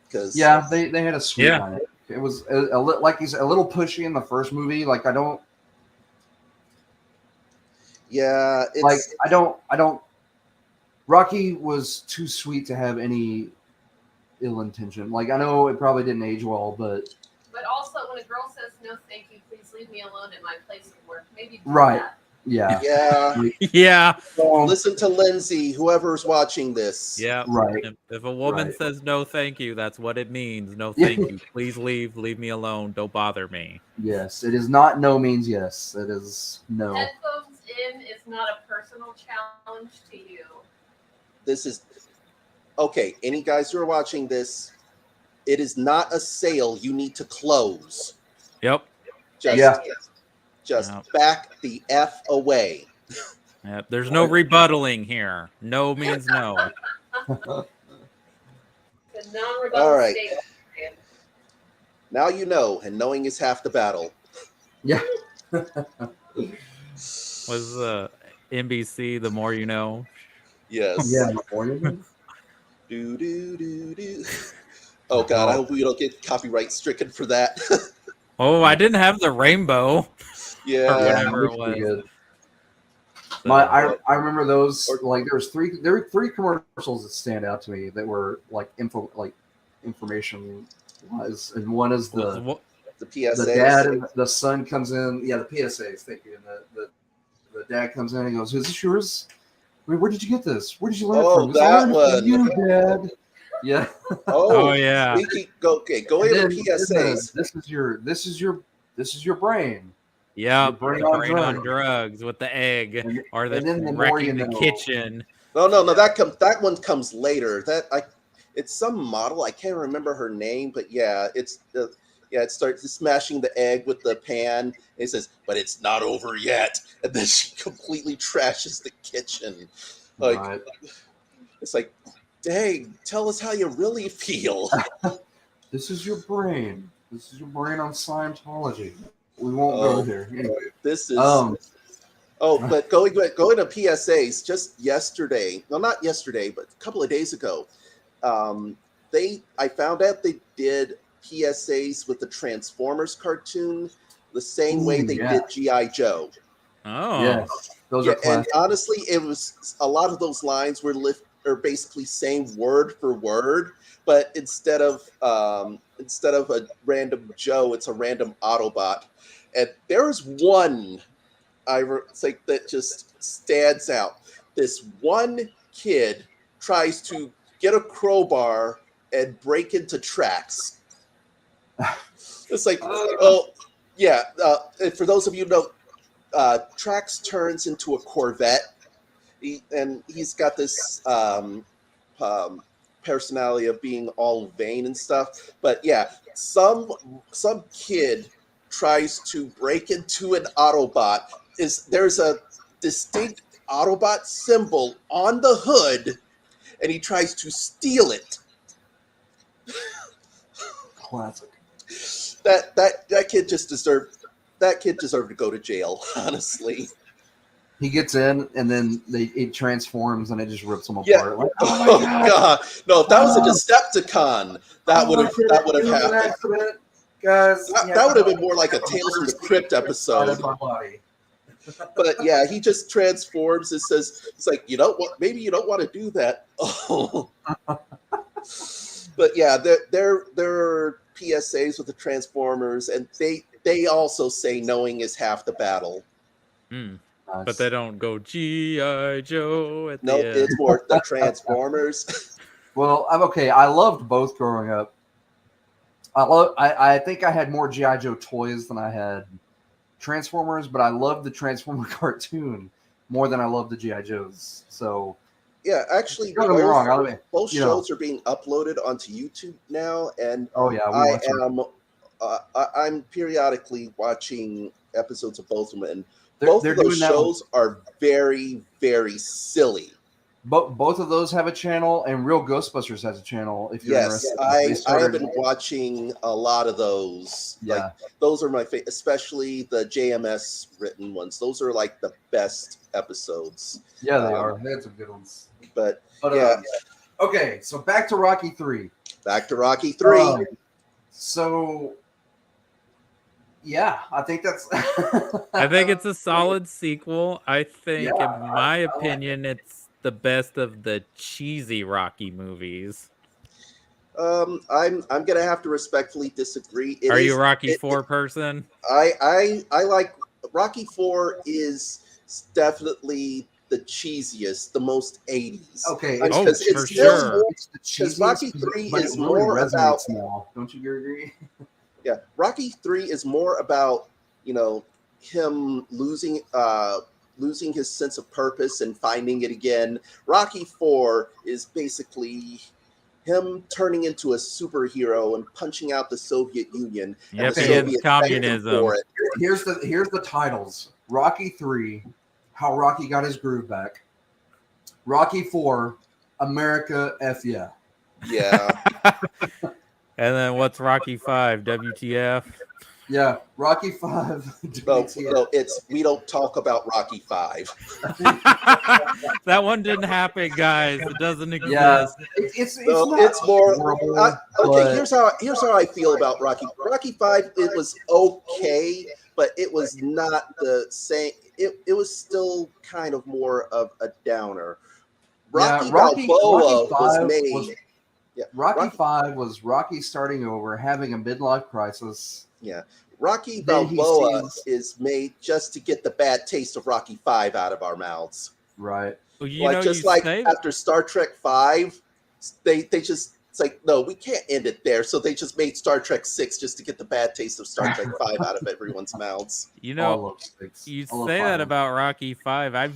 Because they had a sweet dynamic. It was like he's a little pushy in the first movie. Like I don't. Yeah, I don't. Rocky was too sweet to have any ill intention. Like I know it probably didn't age well, but also, when a girl says no, thank you, please leave me alone at my place of work. Maybe do right. that. Yeah. Yeah. Yeah. Listen to Lindsay, whoever's watching this. Yeah. Right. If a woman says no, thank you, that's what it means. No, thank you. Please leave me alone. Don't bother me. Yes, it is not no means yes. It is no. Headphones in is not a personal challenge to you. This is okay. Any guys who are watching this, it is not a sale you need to close. Yep. Just back the F away. Yep. There's no rebuttaling here. No means no. The non-rebuttal All right. statement. Now you know, and knowing is half the battle. Yeah. Was NBC The More You Know? Yes. Yeah. Morning. Do do do do. Oh God, I hope we don't get copyright stricken for that. Oh, I didn't have the rainbow. Or Yeah. whatever looks it pretty was. good. So, I remember those like there were three commercials that stand out to me that were like information wise, and one is was The PSAs. the dad and the son comes in. Yeah, the PSAs. Thank you. And the dad comes in and goes, "Is this yours? Where did you get this? Where did you learn it from?" that "I learned it one. from you, Dad." Yeah. Oh, yeah. Going And to then PSAs. this is your brain. yeah, Your brain the on brain on drugs. drugs with the egg, And- or the and then the more wrecking you the know. kitchen. No, that one comes later. It's some model. I can't remember her name, but yeah, it starts smashing the egg with the pan. And it says, "But it's not over yet," and then she completely trashes the kitchen. Like Right. it's like, dang, tell us how you really feel. This is your brain. This is your brain on Scientology. We won't go there. Anyway. This is but going to PSAs just yesterday. Well, not yesterday, but a couple of days ago. I found out they did PSAs with the Transformers cartoon the same way they did G.I. Joe. Oh, Yeah, those are And classic. honestly, it was a lot of those lines were basically same word for word, but instead of a random Joe, it's a random Autobot. And there's one that just stands out. This one kid tries to get a crowbar and break into tracks. It's like, oh yeah. And for those of you who know, Trax turns into a Corvette, he's got this personality of being all vain and stuff. But yeah, some kid tries to break into an Autobot. There's a distinct Autobot symbol on the hood, and he tries to steal it. Classic. That kid just deserved. That kid deserved to go to jail, honestly. He gets in, and then it transforms, and it just rips him apart. Yeah. Like, oh my God! No, if that was a Decepticon, that would have happened. Guys, That would have been more like a Tales from the Crypt episode. But yeah, he just transforms and says, "It's like, you know what? Maybe you don't want to do that." Oh. But yeah, there are PSAs with the Transformers, and they also say knowing is half the battle. Nice. Nice. But they don't go G.I. Joe at the Nope, end. it's more the Transformers. Well, I'm okay. I loved both growing up. I think I had more G.I. Joe toys than I had Transformers, but I loved the Transformer cartoon more than I loved the G.I. Joes. So yeah, actually, don't get me wrong. Both shows are being uploaded onto YouTube now, and I'm periodically watching episodes of both of them, and both of those shows are very, very silly. Both of those have a channel, and Real Ghostbusters has a channel. If you're interested, I have been watching a lot of those. Yeah. Like, those are my favorite, especially the JMS written ones. Those are like the best episodes. Yeah, they are. They had some good ones. But yeah. Okay, so back to Rocky 3. So yeah, I think that's. I think it's a solid sequel. I think, in my opinion, it's the best of the cheesy Rocky movies. I'm gonna have to respectfully disagree. Are you a Rocky 4 person? I like Rocky 4 is definitely the cheesiest, the most 80s. Okay, for sure. Because Rocky 3 is more about. Now. Don't you agree? Yeah, Rocky 3 is more about, him losing his sense of purpose and finding it again. Rocky 4 is basically him turning into a superhero and punching out the Soviet Union. Yep, it's communism. For it. Here's the titles: Rocky 3, How Rocky Got His Groove Back; Rocky 4, America F Yeah. Yeah. And then what's Rocky 5? WTF? Yeah, Rocky 5. No, it's we don't talk about Rocky 5. That one didn't happen, guys. It doesn't exist. Yeah, it's No, not it's more. horrible. Okay, but- here's how I feel about Rocky. Rocky 5. It was okay, but it was not the same. It was still kind of more of a downer. Rocky Balboa was made. Rocky 5 was Rocky starting over, having a midlife crisis. Yeah, Rocky Then he Balboa sees- is made just to get the bad taste of Rocky 5 out of our mouths. Right. Well, you know, Just you like say after Star Trek 5, they just it's like, no, we can't end it there. So they just made Star Trek 6 just to get the bad taste of Star Trek 5 out of everyone's mouths. you Oh, I know, love 6. you I love say 5. that about Rocky 5. I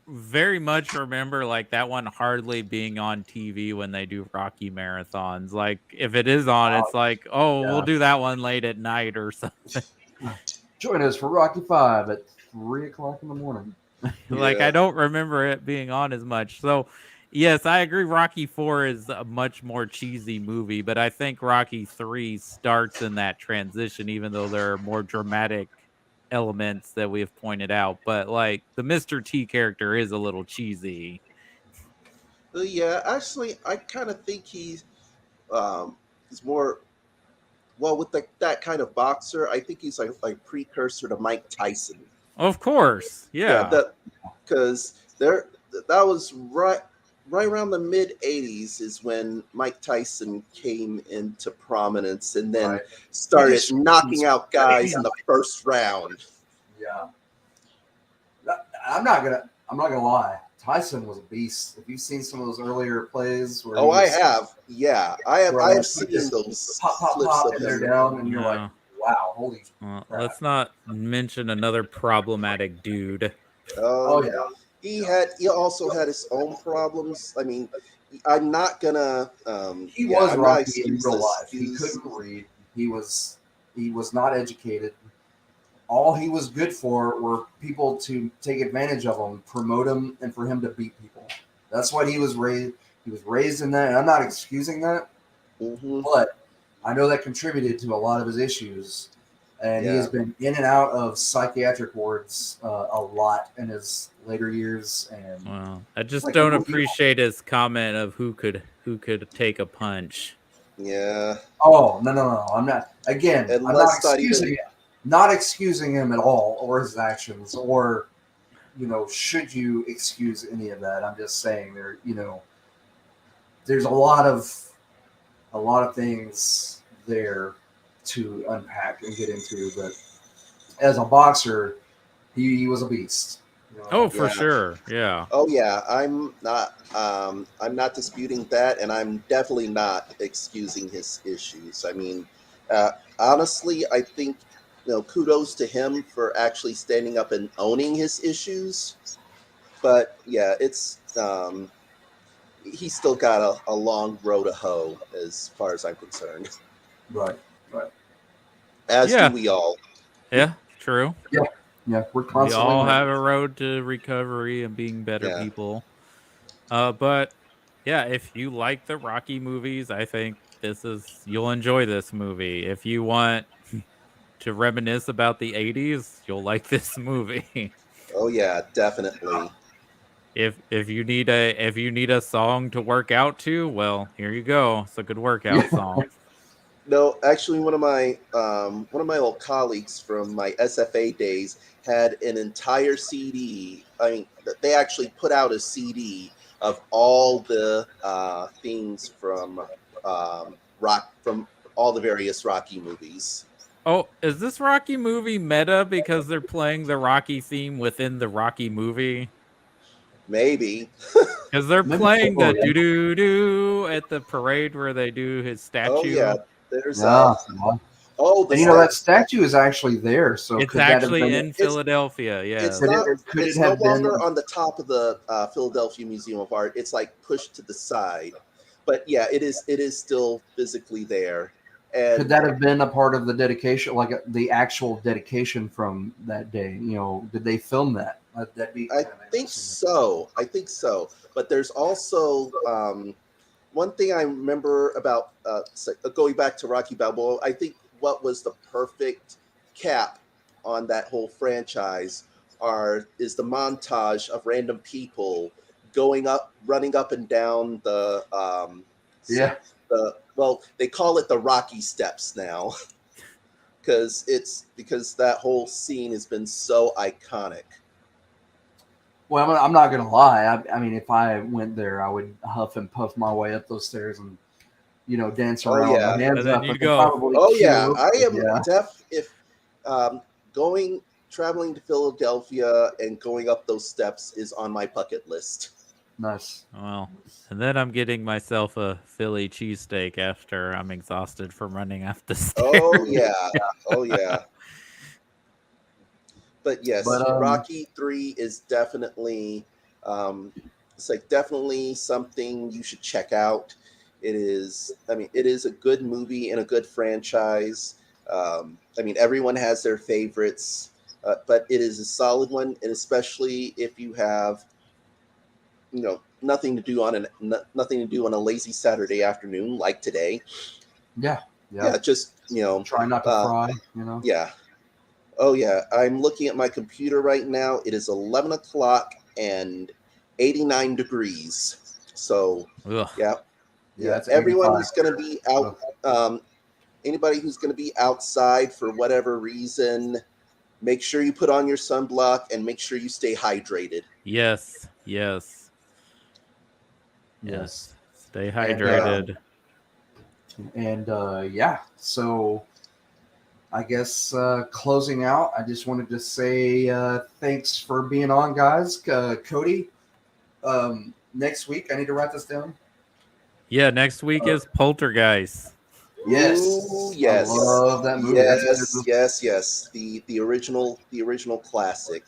very much remember like that one hardly being on TV when they do Rocky marathons. Like if it is on, it's like, oh, Yeah. we'll do that one late at night or something. Join us for Rocky 5 at 3 o'clock in the morning. Like Yeah. I don't remember it being on as much. So yes, I agree. Rocky 4 is a much more cheesy movie, but I think Rocky 3 starts in that transition, even though there are more dramatic elements that we have pointed out. But like the Mr. T character is a little cheesy. Yeah, actually, I kind of think he's more with that kind of boxer. I think he's like precursor to Mike Tyson. Of course, yeah. That because that was right around the mid '80s is when Mike Tyson came into prominence and then Right. started knocking out guys in the first round. Yeah. I'm not gonna lie. Tyson was a beast. If you've seen some of those earlier plays where Oh, I have. Yeah, I have. I have Right. seen those pop, clips pop, of and they're him. down, and you're Yeah. like, wow, holy. Well, crap. let's not mention another problematic dude. Oh yeah. He also had his own problems. I mean, I'm not gonna. He was I'm not Rocky in excuse real this. life. He couldn't read. He was not educated. All he was good for were people to take advantage of him, promote him, and for him to beat people. That's what he was raised. He was raised in that, and I'm not excusing that, Mhm. but I know that contributed to a lot of his issues. And he has been in and out of psychiatric wards a lot in his later years. And Well, I just Like, don't you- appreciate his comment of who could take a punch. Yeah. oh no, I'm not. Again, And I'm let's not not excusing even- him. Not excusing him at all, or his actions, or should you excuse any of that? I'm just saying there's a lot of things there to unpack and get into. But as a boxer, he was a beast. Oh, for Yeah. sure. Yeah. Oh yeah, I'm not disputing that, and I'm definitely not excusing his issues. I mean, honestly, I think kudos to him for actually standing up and owning his issues. But yeah, it's he's still got a long road to hoe as far as I'm concerned. Right. As Yeah. do we all. Yeah, true. Yeah, we're We constantly. all have a road to recovery and being better Yeah. people. But yeah, if you like the Rocky movies, I think you'll enjoy this movie. If you want to reminisce about the 80s, you'll like this movie. Oh yeah, definitely. If you need a song to work out to, well, here you go. It's a good workout song. No, actually, one of my old colleagues from my SFA days had an entire CD. I mean, they actually put out a CD of all the themes from from all the various Rocky movies. Oh, is this Rocky movie meta because they're playing the Rocky theme within the Rocky movie? Maybe. Because they're Maybe playing the so, yeah. doo-doo-doo at the parade where they do his statue. Oh yeah, there's Yeah. the And that statue is actually there. So It's could that have actually been, in Philadelphia, yeah. It's Could it- not. could it It's have no longer been- on the top of the Philadelphia Museum of Art. It's like pushed to the side, but yeah, it is. It is still physically there. And Could that have been a part of the dedication, like the actual dedication from that day? Did they film that? That'd be. I think so. But there's also one thing I remember about going back to Rocky Balboa, I think what was the perfect cap on that whole franchise is the montage of random people running up and down Yeah. they call it the Rocky Steps now, because that whole scene has been so iconic. Well, I'm not gonna lie. I mean, if I went there, I would huff and puff my way up those stairs and dance Oh around with yeah. my hands And then up, you'd and then go, probably Oh queue yeah, up. I am Yeah, if um, traveling to Philadelphia and going up those steps is on my bucket list. nice. well, and then I'm getting myself a Philly cheesesteak after I'm exhausted from running up the stairs. Oh yeah, oh yeah. But yes, But Rocky 3 is definitely it's like definitely something you should check out. It is, I mean, it is a good movie and a good franchise. I mean, everyone has their favorites, but it is a solid one, and especially if you have, nothing to do on a lazy Saturday afternoon like today. yeah, Yeah, just try not to fry. yeah. Oh yeah, I'm looking at my computer right now. It is 11 o'clock and 89 degrees. So Ugh. yeah, Yeah, it's everyone 85. who's going to be out, anybody who's going to be outside for whatever reason, make sure you put on your sunblock and make sure you stay hydrated. Yes, yes, Yes. yes. Stay And, hydrated. And yeah, so I guess closing out, I just wanted to say thanks for being on, guys. Cody, next week, I need to write this down. Yeah, next week is Poltergeist. Yes. Ooh, yes. I love that movie. Yes. The original classic.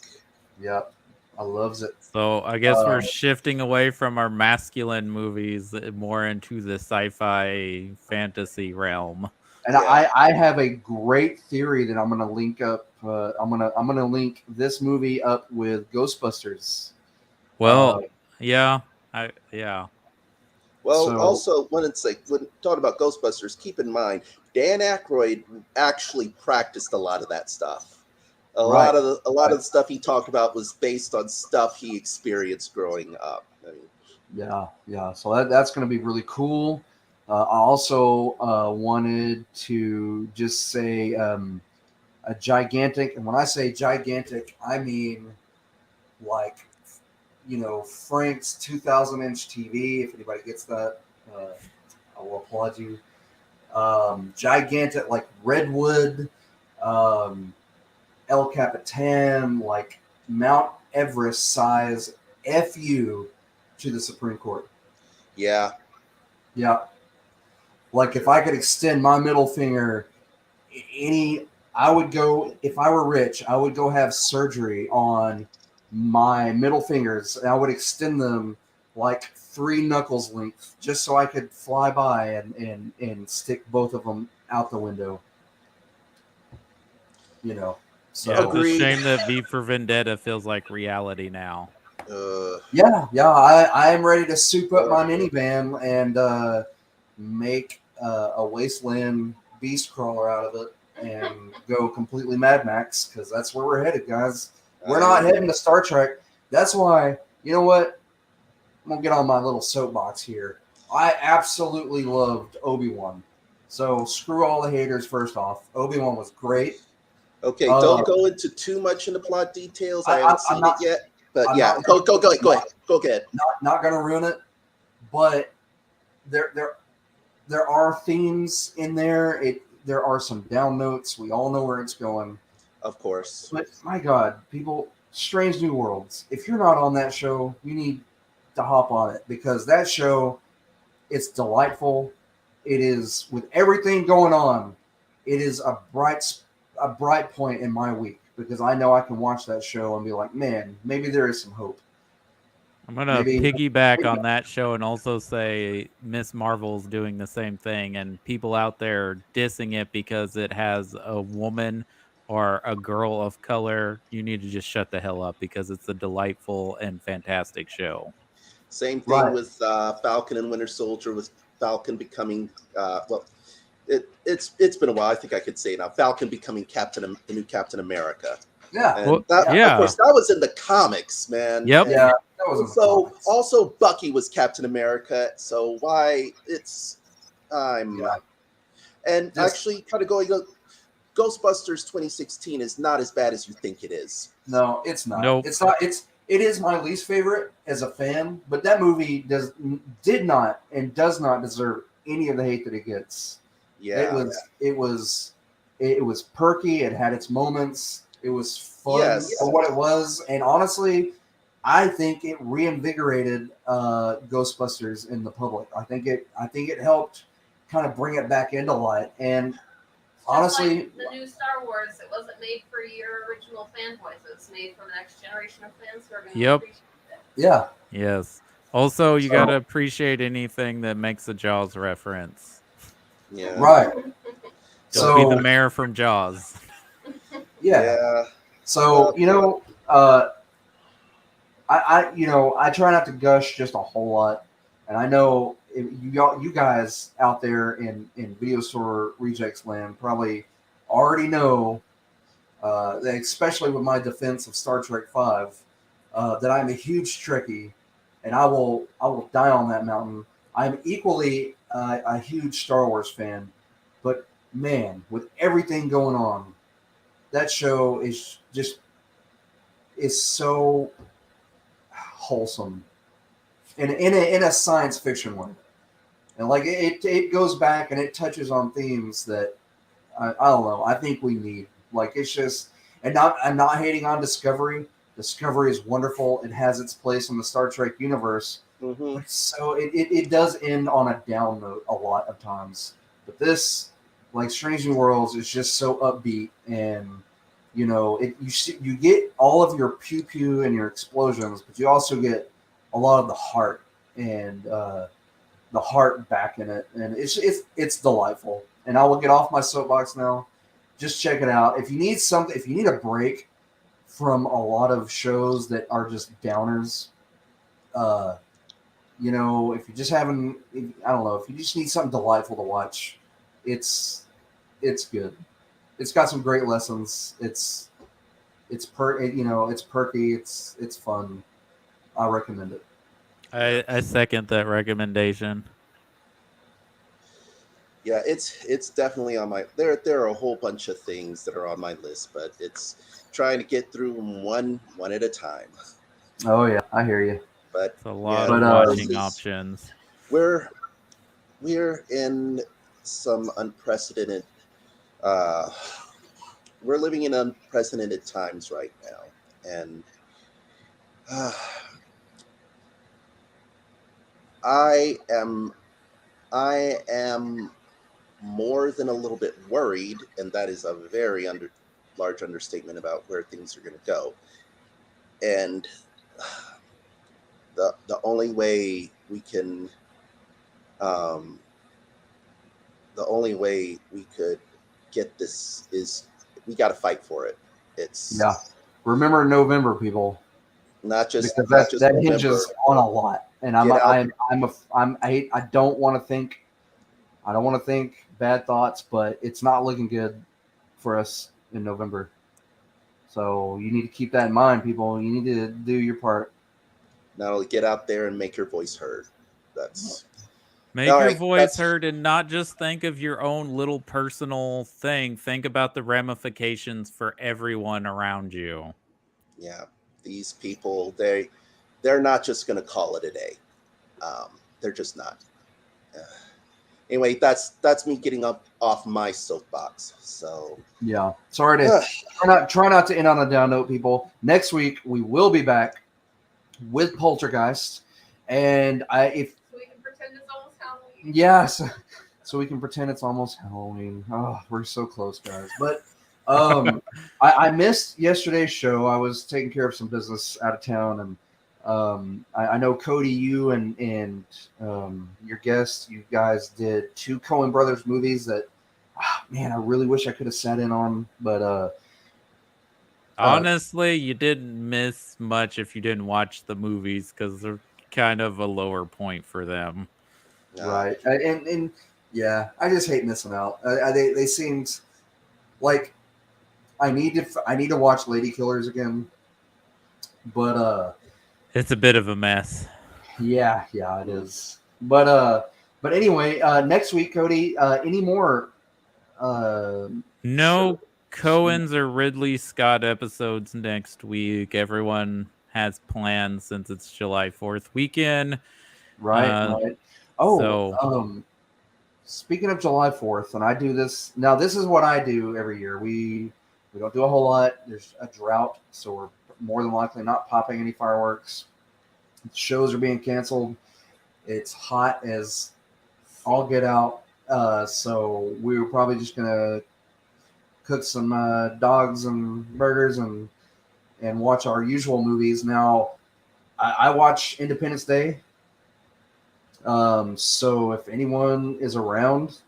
Yep. I loves it. So I guess we're shifting away from our masculine movies more into the sci-fi fantasy realm. And Yeah. I have a great theory that I'm going to link up. I'm gonna link this movie up with Ghostbusters. Well, yeah. Well, So- also when talking about Ghostbusters, keep in mind Dan Aykroyd actually practiced a lot of that stuff. A lot of the stuff he talked about was based on stuff he experienced growing up. I mean, yeah. So that's going to be really cool. I also wanted to just say a gigantic, and when I say gigantic, I mean like Frank's 2,000-inch TV. If anybody gets that, I will applaud you. Gigantic, like Redwood, El Capitan, like Mount Everest size FU to the Supreme Court. yeah. Yeah. Like if I could extend my middle finger, I would go, if I were rich, I would go have surgery on my middle fingers and I would extend them like 3 knuckles length just so I could fly by and stick both of them out the window. So Yeah, it's a Agreed. shame that V for Vendetta feels like reality now. yeah, I am ready to soup up my minivan and make a wasteland beast crawler out of it and go completely Mad Max, because that's where we're headed, guys. We're not heading to Star Trek. That's why, you know what? I'm gonna get on my little soapbox here. I absolutely loved Obi-Wan. So screw all the haters. First off, Obi-Wan was great. Okay, don't go into too much into plot details. I haven't seen it yet, but I'm yeah, not- go ahead. Go ahead. Not gonna ruin it, but there are themes in there. There are some down notes. We all know where it's going. Of course. But my God, people, Strange New Worlds. If you're not on that show, you need to hop on it, because that show, it's delightful. It is, with everything going on, it is a bright point in my week, because I know I can watch that show and be like, man, maybe there is some hope. I'm gonna piggyback on that show and also say Miss Marvel's doing the same thing, and people out there dissing it because it has a woman or a girl of color. You need to just shut the hell up, because it's a delightful and fantastic show. Same thing with Falcon and Winter Soldier, with Falcon becoming it's been a while. I think I could say now. Falcon becoming the new Captain America. Yeah. And Well, that, yeah. of course, that was in the comics, man. Yep. And Yeah. That was in the comics. also Bucky was Captain America. So why and actually kind of going Ghostbusters 2016 is not as bad as you think it is. No, it's not. Nope. It's not. It is my least favorite as a fan, but that movie did not and does not deserve any of the hate that it gets. Yeah. It was perky. It had its moments. It was fun for what it was, and honestly, I think it reinvigorated Ghostbusters in the public. I think it helped kind of bring it back into light. And honestly, like the new Star Wars, it wasn't made for your original fanboys. It was made for the next generation of fans who are going to appreciate it. Yeah. Yes. Also, you got to appreciate anything that makes a Jaws reference. Yeah. Right. Don't be the mayor from Jaws. Yeah. So, I try not to gush just a whole lot, and I know you guys out there in Video Store Rejects Land probably already know, that especially with my defense of Star Trek V, that I'm a huge Trekkie, and I will die on that mountain. I'm equally a huge Star Wars fan, but man, with everything going on, that show is so wholesome, in a science fiction way, and like it goes back and it touches on themes that I don't know. I think we need. Like, it's just, and I'm not hating on Discovery. Discovery is wonderful. It has its place in the Star Trek universe. Mm-hmm. But so it does end on a down note a lot of times. But this, like Strange New Worlds, is just so upbeat, and you get all of your pew pew and your explosions, but you also get a lot of the heart and the heart back in it, and it's delightful. And I will get off my soapbox now. Just check it out. If you need a break from a lot of shows that are just downers, if you're just having, I don't know, if you just need something delightful to watch, it's good. It's got some great lessons. It's perky. It's fun. I recommend it. I second that recommendation. Yeah, it's definitely on my. There are a whole bunch of things that are on my list, but it's trying to get through them one at a time. Oh yeah, I hear you. But It's a lot of watching options. We're in some unprecedented. We're living in unprecedented times right now, and I am more than a little bit worried, and that is a very large understatement about where things are going to go. And the only way we can, the only way we could get this is we got to fight for it. It's Remember November, people. Not just because that November. hinges on a lot, and I don't want to think. I don't want to think bad thoughts, but it's not looking good for us in November. So you need to keep that in mind, people. You need to do your part. Not only get out there and make your voice heard. Make your voice heard, and not just think of your own little personal thing. Think about the ramifications for everyone around you. Yeah, these people, they're not just going to call it a day. They're just not. Anyway, that's me getting up off my soapbox. So yeah, sorry to try not to end on a down note, people. Next week we will be back with Poltergeist, and so we can pretend it's almost Halloween. Yes, so we can pretend it's almost Halloween. Oh, we're so close, guys. But I missed yesterday's show. I was taking care of some business out of town, and I know Cody, you and your guest, you guys did 2 Coen Brothers movies that, man, I really wish I could have sat in on, but honestly, you didn't miss much if you didn't watch the movies, because they're kind of a lower point for them. Right, and yeah, I just hate missing out. They seemed like I need to watch Lady Killers again, but It's a bit of a mess. yeah, it is. But anyway, next week, Cody, any more? No Cohen's or Ridley Scott episodes next week. Everyone has plans since it's July 4th weekend. Right. Oh, So speaking of July 4th, and I do this now. This is what I do every year. We don't do a whole lot. There's a drought, so we're more than likely not popping any fireworks. Shows are being canceled. It's hot as all get out. So we were probably just gonna cook some dogs and burgers and watch our usual movies. Now, I watch Independence Day. So if anyone is around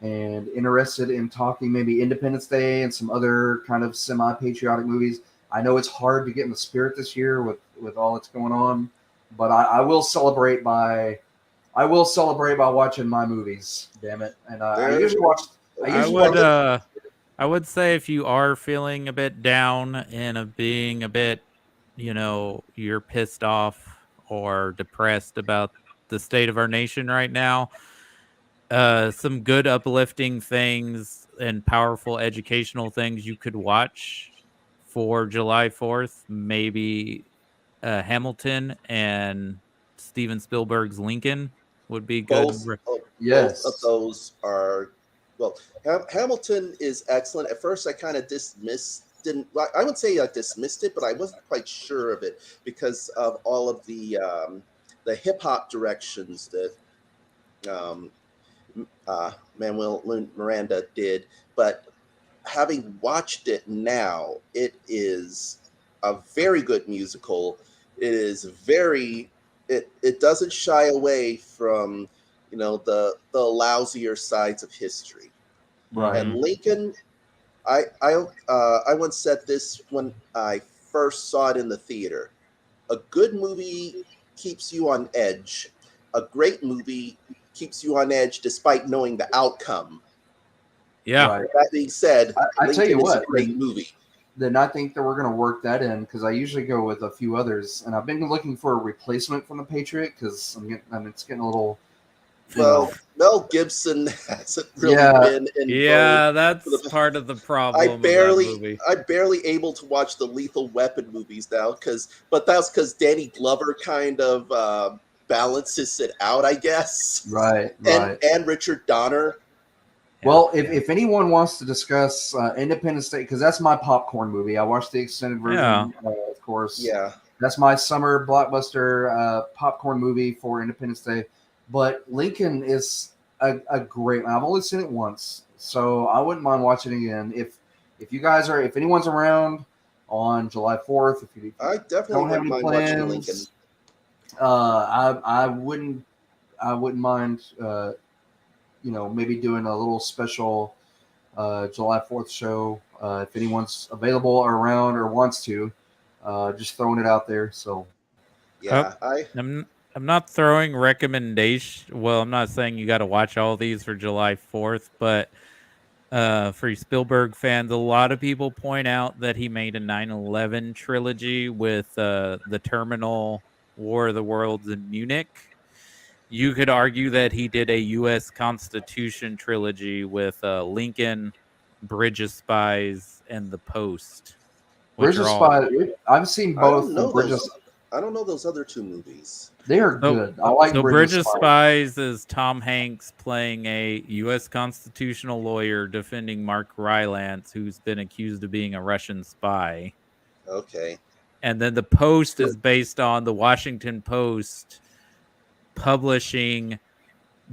and interested in talking maybe Independence Day and some other kind of semi-patriotic movies, I know it's hard to get in the spirit this year with all that's going on, but I will celebrate by watching my movies. Damn it! And I usually watch. I would say if you are feeling a bit down and being a bit, you're pissed off or depressed about the state of our nation right now, some good uplifting things and powerful educational things you could watch for July 4th, maybe Hamilton and Steven Spielberg's Lincoln would be good. Both of those are, well, Hamilton is excellent. At first, I kind of I would say I dismissed it, but I wasn't quite sure of it because of all of the hip hop directions that Manuel Miranda did. But having watched it now, it is a very good musical. It is it doesn't shy away from the lousier sides of history. Right. And Lincoln, I once said this when I first saw it in the theater. A good movie keeps you on edge. A great movie keeps you on edge despite knowing the outcome. Yeah. Right. That being said, I tell you what, is a great movie. Then I think that we're going to work that in because I usually go with a few others, and I've been looking for a replacement from the Patriot because it's getting a little. Mel Gibson hasn't really been in. Yeah, that's part of the problem. I'm barely able to watch the Lethal Weapon movies now but that's because Danny Glover kind of balances it out, I guess. Right. And Richard Donner. Well, if anyone wants to discuss Independence Day, because that's my popcorn movie. I watched the extended version, of course. Yeah. That's my summer blockbuster popcorn movie for Independence Day. But Lincoln is a great one. I've only seen it once, so I wouldn't mind watching it again. If anyone's around on July 4th, if you I definitely don't have any mind plans, watching Lincoln. I wouldn't mind. Maybe doing a little special July 4th show if anyone's available or around or wants to. Just throwing it out there. So, yeah, I'm not throwing recommendation. Well, I'm not saying you got to watch all these for July 4th, but for Spielberg fans, a lot of people point out that he made a 9/11 trilogy with The Terminal, War of the Worlds, and Munich. You could argue that he did a U.S. Constitution trilogy with Lincoln, Bridge of Spies, and The Post. Bridge of Spies. I've seen both. I don't know those other two movies. They are good. I like Bridge of Spies is Tom Hanks playing a U.S. constitutional lawyer defending Mark Rylance, who's been accused of being a Russian spy. Okay. And then The Post is based on the Washington Post publishing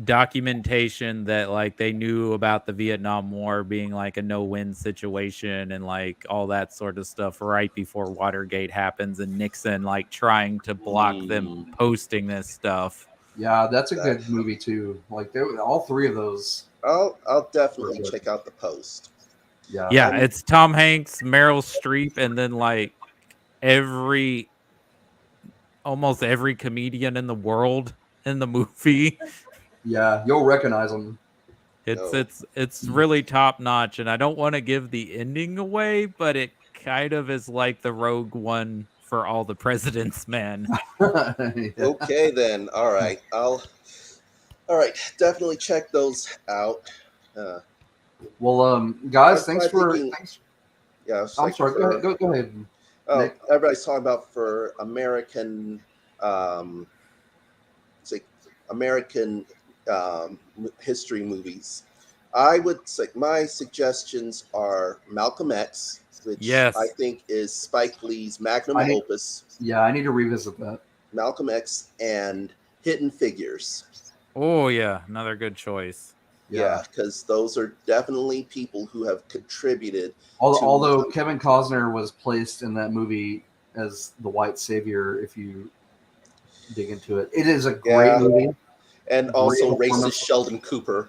documentation that they knew about the Vietnam War being a no-win situation and all that sort of stuff right before Watergate happens and Nixon trying to block them posting this stuff. Yeah, that's a good movie too. All three of those. I'll definitely check out The Post. Yeah, it's Tom Hanks, Meryl Streep, and then almost every comedian in the world in the movie. Yeah, you'll recognize them. It's really top notch, and I don't want to give the ending away, but it kind of is like the Rogue One for All the President's Men. Yeah. Okay, then. All right. All right. Definitely check those out. Well, guys, I'm thinking- thanks. Yeah. It's I'm like sorry. for- Go ahead. Oh, Nick. everybody's talking about for American, it's like American history movies. I would say my suggestions are Malcolm X, which Yes. I think is Spike Lee's magnum I need- opus. Yeah, I need to revisit that. Malcolm X and Hidden Figures. Oh yeah, another good choice. Yeah, because those are definitely people who have contributed. Although Kevin Costner was placed in that movie as the white savior, if you dig into it, it is a great movie. And also Great racist performance. Sheldon Cooper.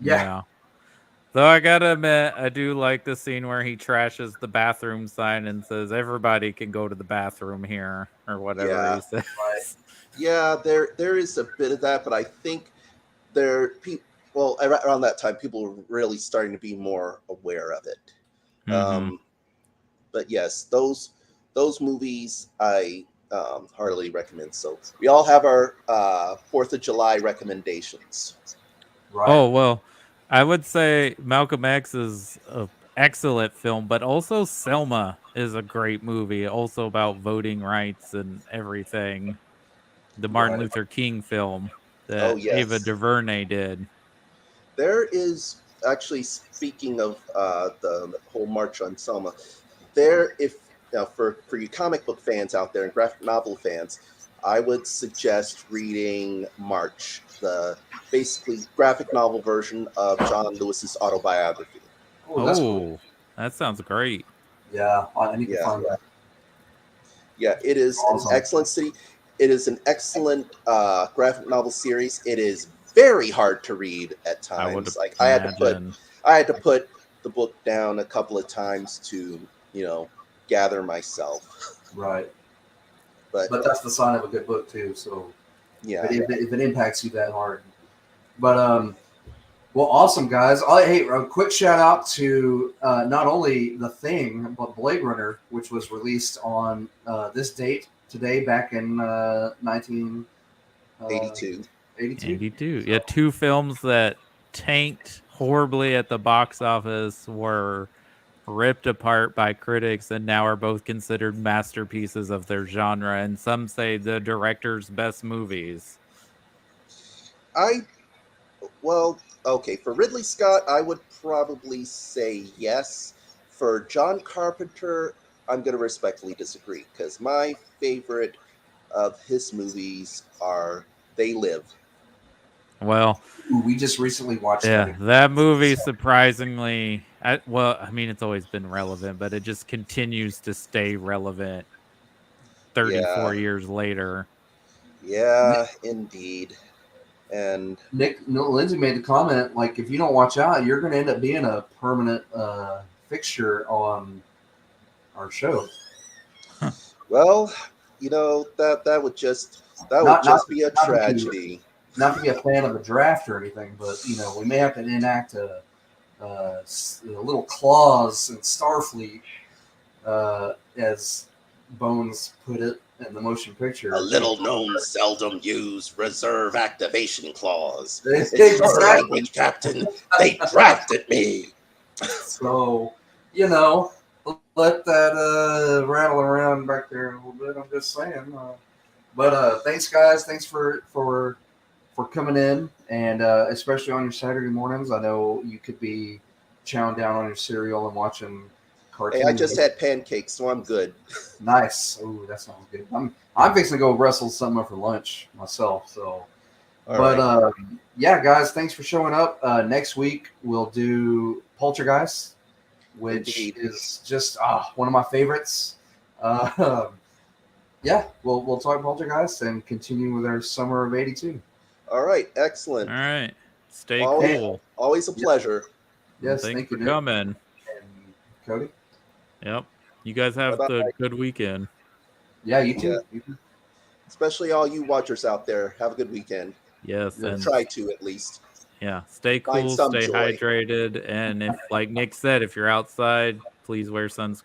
Yeah. Though I gotta admit, I do like the scene where he trashes the bathroom sign and says everybody can go to the bathroom here or whatever Yeah. he says. Right. Yeah, there is a bit of that, but I think around that time, people were really starting to be more aware of it. Mhm. But yes, those movies I heartily recommend. So we all have our 4th of July recommendations. Right. Oh well, I would say Malcolm X is an excellent film, but also Selma is a great movie, also about voting rights and everything. The Martin Right. Luther King film that Oh, yes. Ava DuVernay did. There is actually, speaking of the whole March on Selma, there, if for you comic book fans out there and graphic novel fans, I would suggest reading March, the basically graphic novel version of John Lewis's autobiography. Oh, that's cool. That sounds great. Yeah, I need to Yeah. find that. Yeah, it is Awesome. an excellent city. It is an excellent graphic novel series. It is very hard to read at I would times. Like I had imagine. to put the book down a couple of times to gather myself. Right. But That's the sign of a good book too. So yeah, if it impacts you that hard. But well, awesome guys. Hey, a quick shout out to not only The Thing but Blade Runner, which was released on this date today, back in 1982. 82. Yeah, two films that tanked horribly at the box office were ripped apart by critics and now are both considered masterpieces of their genre, and some say the director's best movies. Okay, for Ridley Scott, I would probably say yes. For John Carpenter, I'm going to respectfully disagree because my favorite of his movies are They Live. Well, Ooh, we just recently watched yeah, that movie surprisingly, it's always been relevant, but it just continues to stay relevant 34 years later. Yeah, indeed. And Lindsay made the comment, like, if you don't watch out, you're going to end up being a permanent fixture on our show. Well, that would just be a tragedy. Not to be a fan of the draft or anything, but we may have to enact a little clause in Starfleet, as Bones put it in the motion picture. A little known, seldom used reserve activation clause. Exactly. Captain, they drafted me. So, let that rattle around back there a little bit. I'm just saying. But thanks, guys. Thanks for coming in, and especially on your Saturday mornings. I know you could be chowing down on your cereal and watching cartoons. Hey, I just had pancakes, so I'm good. Nice. Ooh, that sounds good. I'm fixing to go wrestle something up for lunch myself. So, yeah, guys, thanks for showing up. Next week we'll do Poltergeist, which is just one of my favorites. Yeah, we'll talk Poltergeist and continue with our summer of '82. All right, excellent. All right, stay cool. Always a pleasure. Yes, thanks thank you for coming. And Cody. Yep. You guys have a good weekend. Yeah, you too. Especially all you watchers out there. Have a good weekend. Yes, Or and try to, at least. yeah, stay Find cool, some stay joy. hydrated, and if, like Nick said, if you're outside, please wear sunscreen.